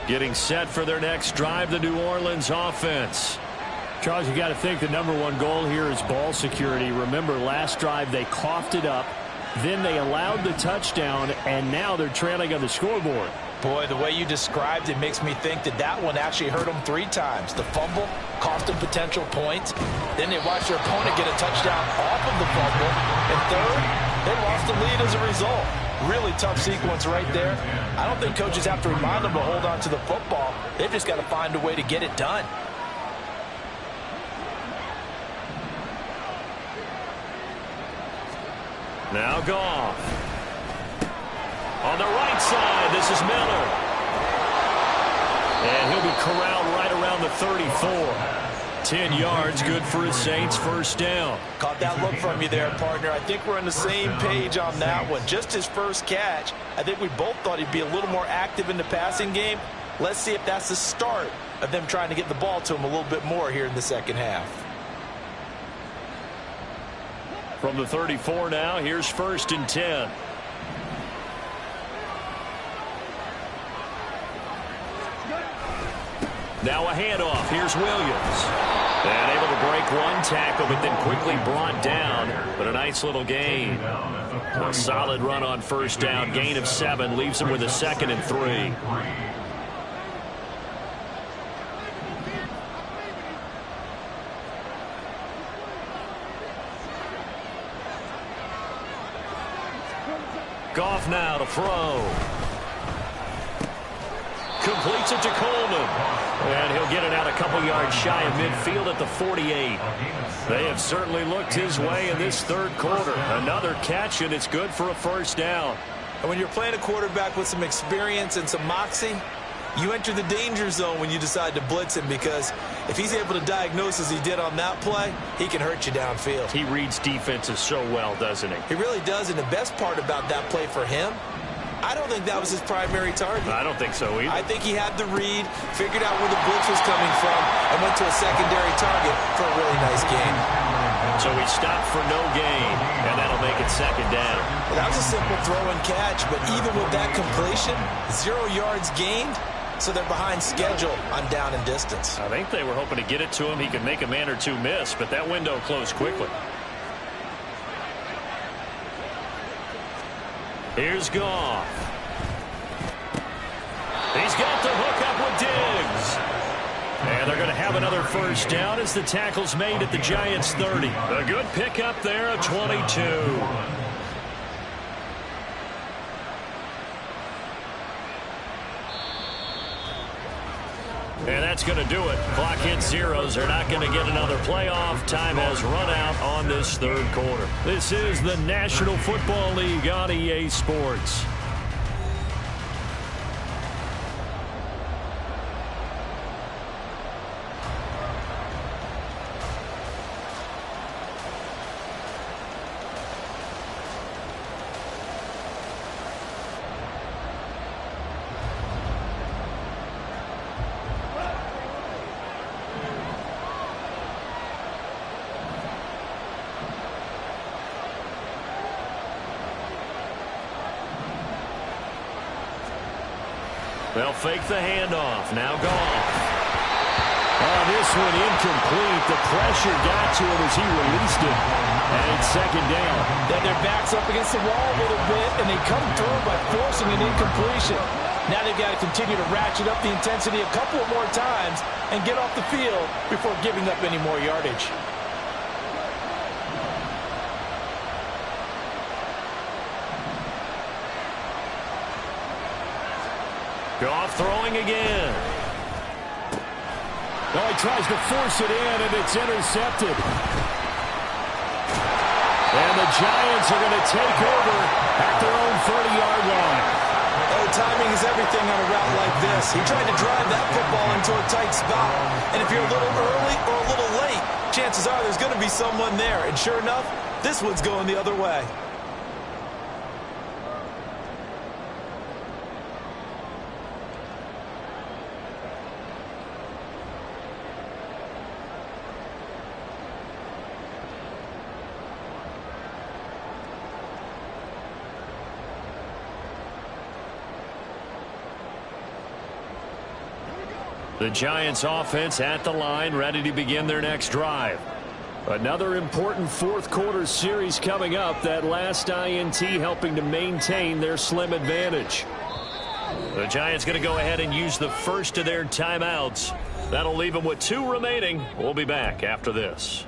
Getting set for their next drive, the New Orleans offense. Charles, you got to think the #1 goal here is ball security. Remember, last drive they coughed it up, then they allowed the touchdown, and now they're trailing on the scoreboard. Boy, the way you described it makes me think that that one actually hurt them 3 times. The fumble cost them potential points. Then they watched their opponent get a touchdown off of the fumble. And third, they lost the lead as a result. Really tough sequence right there. I don't think coaches have to remind them to hold on to the football. They've just got to find a way to get it done. Now Goff. On the right side, this is Miller. And he'll be corralled right around the 34. 10 yards, good for his Saints, 1st down. Caught that look from you there, partner. I think we're on the same page on that one. Just his first catch. I think we both thought he'd be a little more active in the passing game. Let's see if that's the start of them trying to get the ball to him a little bit more here in the second half. From the 34 now, here's 1st and 10. Now a handoff. Here's Williams. And able to break one tackle, but then quickly brought down. But a nice little gain. A solid run on 1st down. Gain of 7 leaves him with a 2nd and 3. Goff now to throw. Completes it to Coleman. And he'll get it out a couple yards shy of midfield at the 48. They have certainly looked his way in this 3rd quarter. Another catch, and it's good for a 1st down. And when you're playing a quarterback with some experience and some moxie, You enter the danger zone when you decide to blitz him, because if he's able to diagnose as he did on that play, he can hurt you downfield. He reads defenses so well, doesn't he? He really does, and the best part about that play for him, I don't think that was his primary target. I don't think so either. I think he had the read, figured out where the blitz was coming from, and went to a secondary target for a really nice gain. So he stopped for no gain, and that'll make it second down. Well, that was a simple throw and catch, but even with that completion, 0 yards gained, so they're behind schedule on down and distance. I think they were hoping to get it to him. He could make a man or two miss, but that window closed quickly. Here's Goff. He's got the hook up with Diggs. And they're going to have another first down as the tackle's made at the Giants' 30. A good pickup there, a 22. And that's going to do it. Clock hits zeros. They're not going to get another playoff. Time has run out on this third quarter. This is the National Football League on EA Sports. They'll fake the handoff. Now Goff. Oh, this one incomplete. The pressure got to him as he released it. And it's second down. Then their back's up against the wall a little bit, and they come through by forcing an incompletion. Now they've got to continue to ratchet up the intensity a couple of more times and get off the field before giving up any more yardage. Goff throwing again. Oh, he tries to force it in, and it's intercepted. And the Giants are going to take over at their own 30-yard line. Oh, timing is everything on a route like this. He tried to drive that football into a tight spot. And if you're a little early or a little late, chances are there's going to be someone there. And sure enough, this one's going the other way. The Giants offense at the line, ready to begin their next drive. Another important fourth quarter series coming up. That last INT helping to maintain their slim advantage. The Giants going to go ahead and use the first of their timeouts. That'll leave them with 2 remaining. We'll be back after this.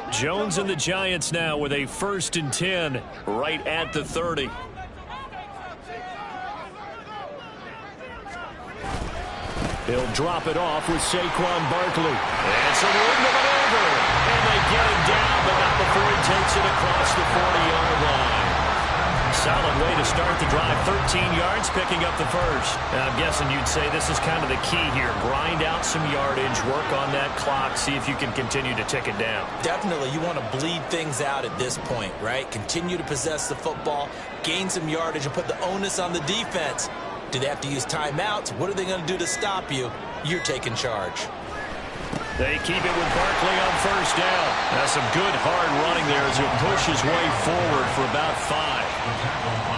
Jones and the Giants now with a 1st and 10 right at the 30. He'll drop it off with Saquon Barkley. And some room to maneuver. And they get him down, but not before he takes it across the 40-yard line. Solid way to start the drive. 13 yards, picking up the first. And I'm guessing you'd say this is kind of the key here. Grind out some yardage, work on that clock, see if you can continue to tick it down. Definitely, you want to bleed things out at this point, right? Continue to possess the football, gain some yardage, and put the onus on the defense. Do they have to use timeouts? What are they going to do to stop you? You're taking charge. They keep it with Barkley on 1st down. That's some good hard running there as he'll push his way forward for about 5.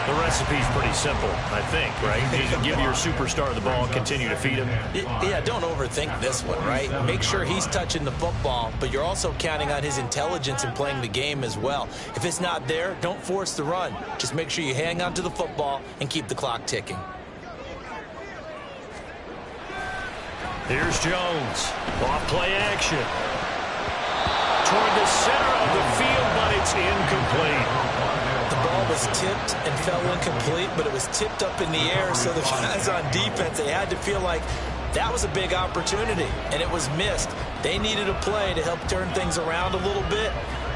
The recipe's pretty simple, I think, right? You give your superstar the ball, continue to feed him. Yeah, don't overthink this one, right? Make sure he's touching the football, but you're also counting on his intelligence in playing the game as well. If it's not there, don't force the run. Just make sure you hang on to the football and keep the clock ticking. Here's Jones. Off play action. Toward the center of the field, but it's incomplete. The ball was tipped and fell incomplete, but it was tipped up in the air, so the guys on defense, they had to feel like that was a big opportunity, and it was missed. They needed a play to help turn things around a little bit.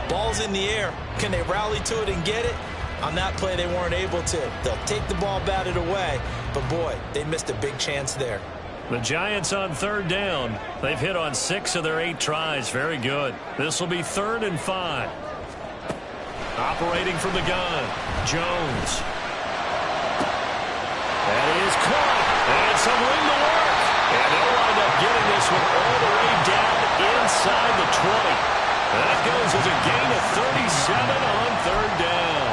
Ball's in the air. Can they rally to it and get it? On that play, they weren't able to. They'll take the ball, bat it away, but boy, they missed a big chance there. The Giants on 3rd down. They've hit on 6 of their 8 tries. Very good. This will be 3rd and 5. Operating from the gun, Jones. That is caught. And some room to work. And they'll wind up getting this one all the way down inside the 20. That goes as a gain of 37 on 3rd down.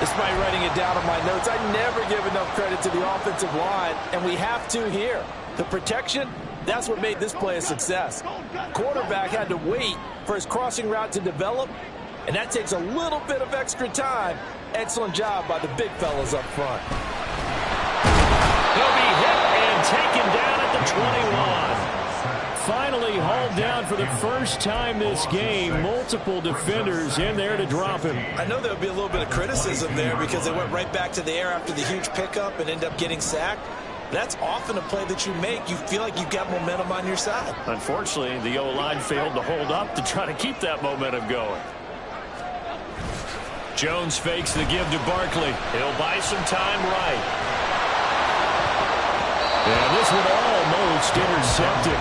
Despite writing it down on my notes, I never give enough credit to the offensive line, and we have to here. The protection, that's what made this play a success. Quarterback had to wait for his crossing route to develop, and that takes a little bit of extra time. Excellent job by the big fellas up front. He'll be hit and taken down at the 21. Finally hauled down for the first time this game. Multiple defenders in there to drop him. I know there would be a little bit of criticism there because they went right back to the air after the huge pickup and ended up getting sacked. That's often a play that you make. You feel like you've got momentum on your side. Unfortunately, the O-line failed to hold up to try to keep that momentum going. Jones fakes the give to Barkley. He'll buy some time right. And this one almost intercepted.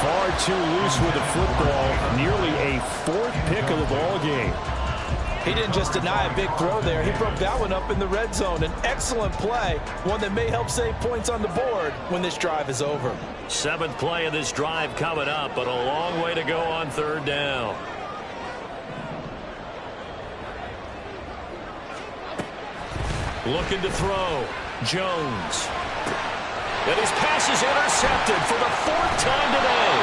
Far too loose with the football. Nearly a 4th pick of the ball game. He didn't just deny a big throw there. He broke that one up in the red zone. An excellent play, one that may help save points on the board when this drive is over. 7th play of this drive coming up, but a long way to go on 3rd down. Looking to throw. Jones. And his pass is intercepted for the 4th time today.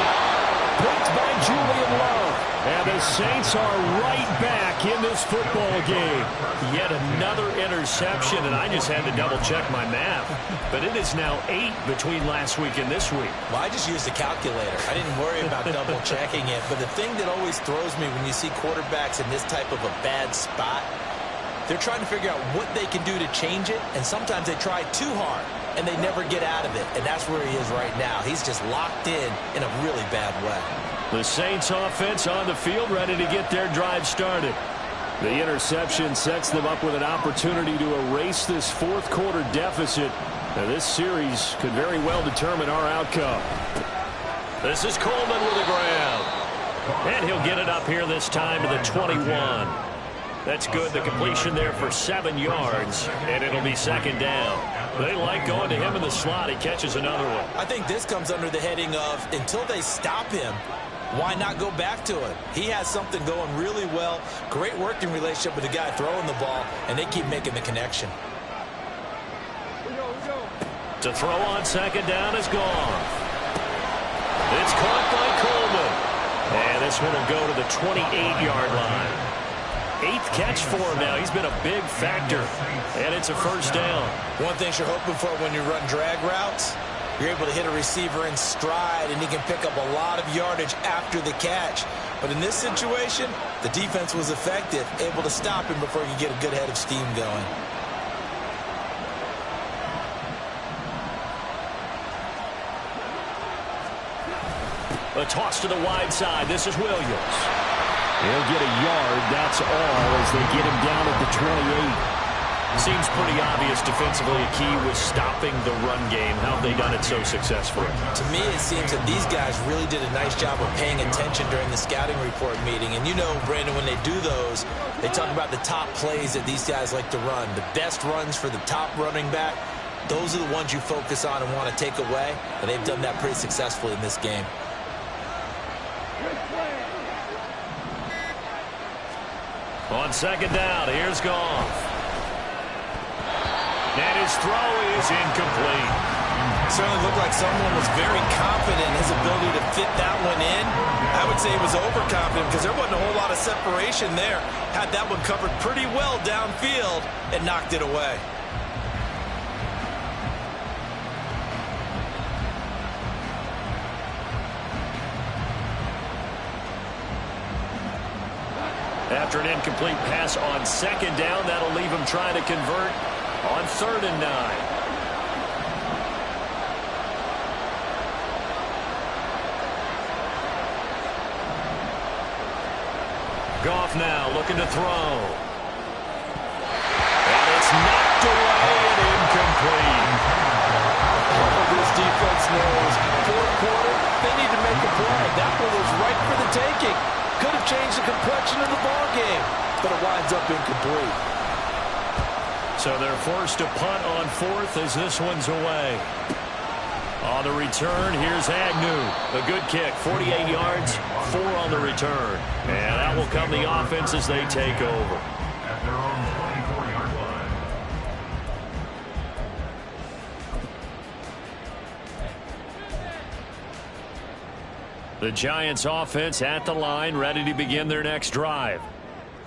Picked by Julian Love. And the Saints are right back in this football game. Yet another interception, and I just had to double-check my math. But it is now 8 between last week and this week. Well, I just used a calculator. I didn't worry about double-checking it. But the thing that always throws me when you see quarterbacks in this type of a bad spot, they're trying to figure out what they can do to change it, and sometimes they try too hard, and they never get out of it, and that's where he is right now. He's just locked in a really bad way. The Saints offense on the field, ready to get their drive started. The interception sets them up with an opportunity to erase this 4th quarter deficit. Now, this series could very well determine our outcome. This is Coleman with the grab. And he'll get it up here this time to the 21. That's good. The completion there for 7 yards, and it'll be 2nd down. They like going to him in the slot. He catches another one. I think this comes under the heading of until they stop him, why not go back to it? He has something going really well. Great working relationship with the guy throwing the ball, and they keep making the connection. To throw on 2nd down is gone. It's caught by Coleman. And this one will go to the 28-yard line. 8th catch for him now. He's been a big factor. And it's a 1st down. One thing you're hoping for when you run drag routes, you're able to hit a receiver in stride, and he can pick up a lot of yardage after the catch. But in this situation, the defense was effective, able to stop him before he could get a good head of steam going. A toss to the wide side. This is Williams. He'll get a yard, that's all, as they get him down at the 28. Seems pretty obvious defensively a key was stopping the run game. How have they done it so successfully? To me, it seems that these guys really did a nice job of paying attention during the scouting report meeting. And you know, Brandon, when they do those, they talk about the top plays that these guys like to run. The best runs for the top running back, those are the ones you focus on and want to take away. And they've done that pretty successfully in this game. On 2nd down, here's Goff. And his throw is incomplete. Certainly looked like someone was very confident in his ability to fit that one in. I would say he was overconfident because there wasn't a whole lot of separation there. Had that one covered pretty well downfield and knocked it away. After an incomplete pass on second down, that'll leave him trying to convert on 3rd and 9. Goff now looking to throw. And it's knocked away and incomplete. This defense knows fourth quarter, they need to make a play. That one was right for the taking. Could have changed the complexion of the ball game, but it winds up incomplete. So they're forced to punt on 4th as this one's away. On the return, here's Agnew. A good kick, 48 yards, 4 on the return. And that will come the offense as they take over. At their own 24-yard line. The Giants offense at the line, ready to begin their next drive.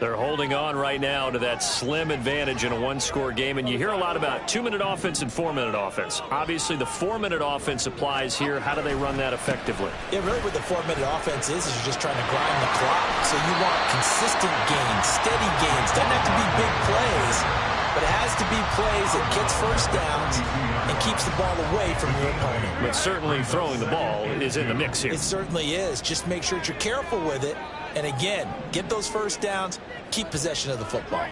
They're holding on right now to that slim advantage in a one-score game, and you hear a lot about 2-minute offense and 4-minute offense. Obviously, the 4-minute offense applies here. How do they run that effectively? Yeah, really what the 4-minute offense is you're just trying to grind the clock. So you want consistent gains, steady gains. Doesn't have to be big plays, but it has to be plays that gets first downs and keeps the ball away from your opponent. But certainly throwing the ball is in the mix here. It certainly is. Just make sure that you're careful with it. And again, get those first downs, keep possession of the football.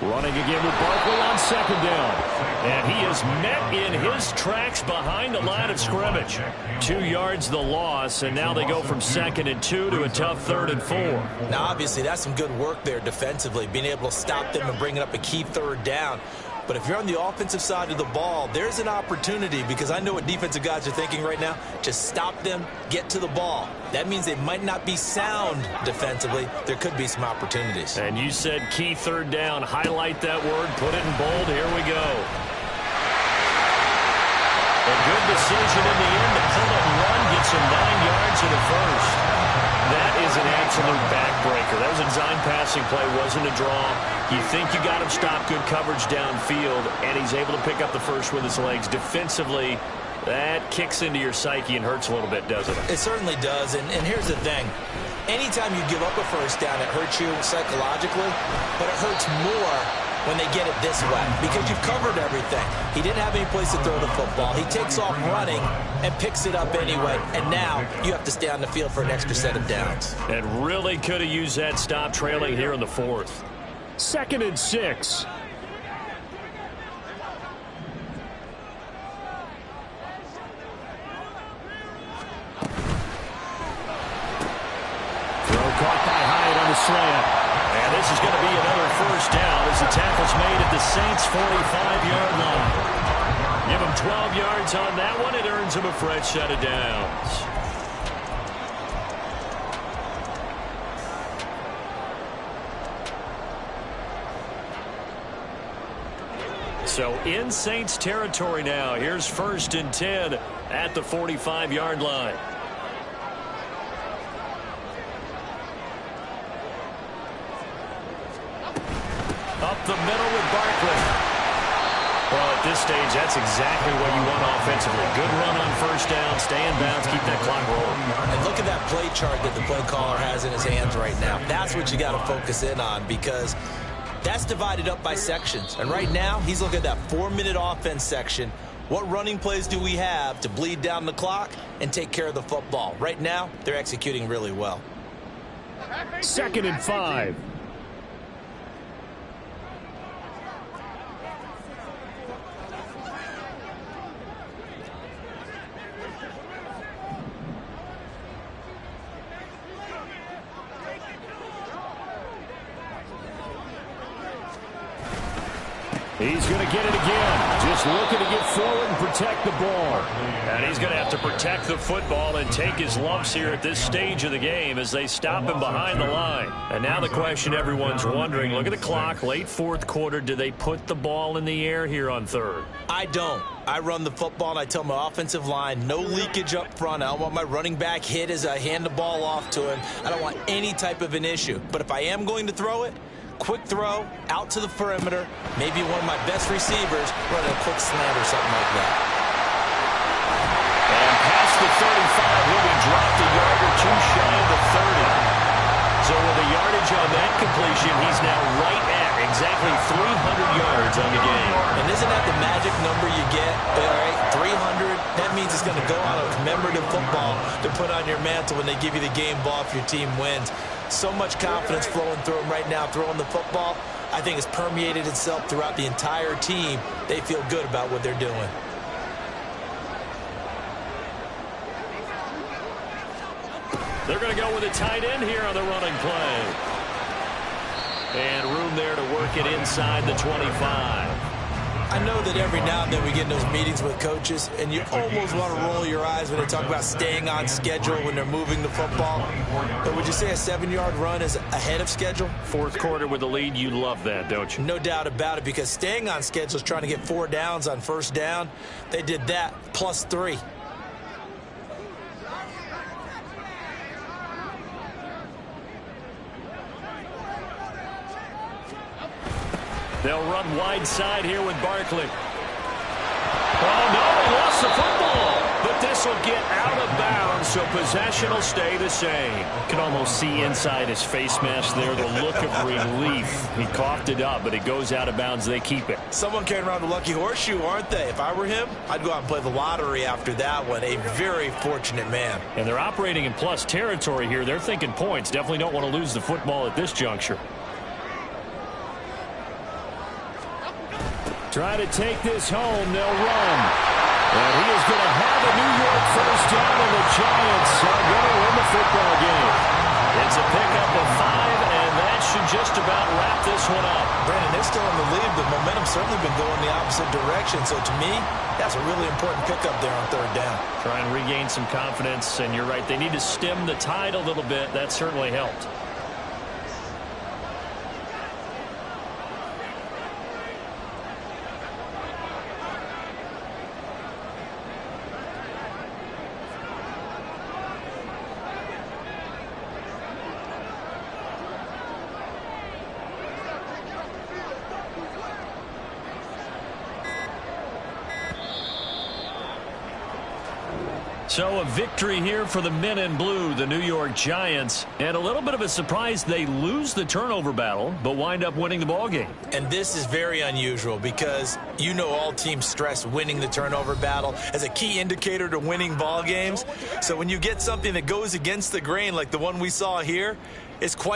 Running again with Barkley on 2nd down. And he is met in his tracks behind the line of scrimmage. 2 yards the loss, and now they go from 2nd and 2 to a tough 3rd and 4. Now, obviously, that's some good work there defensively, being able to stop them and bringing up a key 3rd down. But if you're on the offensive side of the ball, there's an opportunity, because I know what defensive guys are thinking right now. Just stop them, get to the ball. That means they might not be sound defensively. There could be some opportunities. And you said key 3rd down. Highlight that word. Put it in bold. Here we go. A good decision in the end to pull it and run. Gets him 9 yards in the first. That is an absolute backbreaker. That was a design passing play, wasn't a draw. You think you got him stopped, good coverage downfield, and he's able to pick up the first with his legs. Defensively, that kicks into your psyche and hurts a little bit, doesn't it? It certainly does, and here's the thing. Anytime you give up a first down, it hurts you psychologically, but it hurts more when they get it this way, because you've covered everything. He didn't have any place to throw the football. He takes off running and picks it up anyway, and now you have to stay on the field for an extra set of downs. And really could have used that stop, trailing here in the 4th. 2nd and 6. Throw caught by Hyatt on the slant. And this is going to be another first down as the tackle's made at the Saints' 45-yard line. Give him 12 yards on that one. It earns him a fresh set of downs. So in Saints territory now. Here's 1st and 10 at the 45-yard line. Up the middle with Barkley. Well, at this stage, that's exactly what you want offensively. Good run on first down, stay in bounds, keep that clock rolling. And look at that play chart that the play caller has in his hands right now. That's what you got to focus in on, because that's divided up by sections. And right now, he's looking at that 4-minute offense section. What running plays do we have to bleed down the clock and take care of the football? Right now, they're executing really well. 2nd and 5. He's going to get it again. Just looking to get forward and protect the ball. And he's going to have to protect the football and take his lumps here at this stage of the game as they stop him behind the line. And now the question everyone's wondering, look at the clock, late 4th quarter. Do they put the ball in the air here on 3rd? I don't. I run the football, and I tell my offensive line, no leakage up front. I don't want my running back hit as I hand the ball off to him. I don't want any type of an issue. But if I am going to throw it, quick throw, out to the perimeter, maybe one of my best receivers running a quick slant or something like that. And past the 35, that completion, he's now right at exactly 300 yards on the game. And isn't that the magic number you get? All right, 300, that means it's going to go on a commemorative football to put on your mantle when they give you the game ball if your team wins. So much confidence flowing through them right now, throwing the football. I think it's permeated itself throughout the entire team. They feel good about what they're doing. They're going to go with a tight end here on the running play. And room there to work it inside the 25. I know that every now and then we get in those meetings with coaches, and you almost want to roll your eyes when they talk about staying on schedule when they're moving the football. But would you say a 7-yard run is ahead of schedule? Fourth quarter with the lead, you love that, don't you? No doubt about it, because staying on schedule is trying to get 4 downs on first down. They did that plus 3. They'll run wide side here with Barkley. Oh, no, he lost the football. But this will get out of bounds, so possession will stay the same. You can almost see inside his face mask there the look of relief. He coughed it up, but it goes out of bounds. They keep it. Someone carrying around the lucky horseshoe, aren't they? If I were him, I'd go out and play the lottery after that one. A very fortunate man. And they're operating in plus territory here. They're thinking points. Definitely don't want to lose the football at this juncture. Try to take this home. They'll run. And he is going to have a New York first down, and the Giants are going to win the football game. It's a pickup of 5, and that should just about wrap this one up. Brandon, they're still in the lead. The momentum's certainly been going the opposite direction. So to me, that's a really important pickup there on third down. Try and regain some confidence, and you're right. They need to stem the tide a little bit. That certainly helped. So a victory here for the men in blue, the New York Giants. And a little bit of a surprise, they lose the turnover battle, but wind up winning the ball game. And this is very unusual because you know all teams stress winning the turnover battle as a key indicator to winning ball games. So when you get something that goes against the grain like the one we saw here, it's quite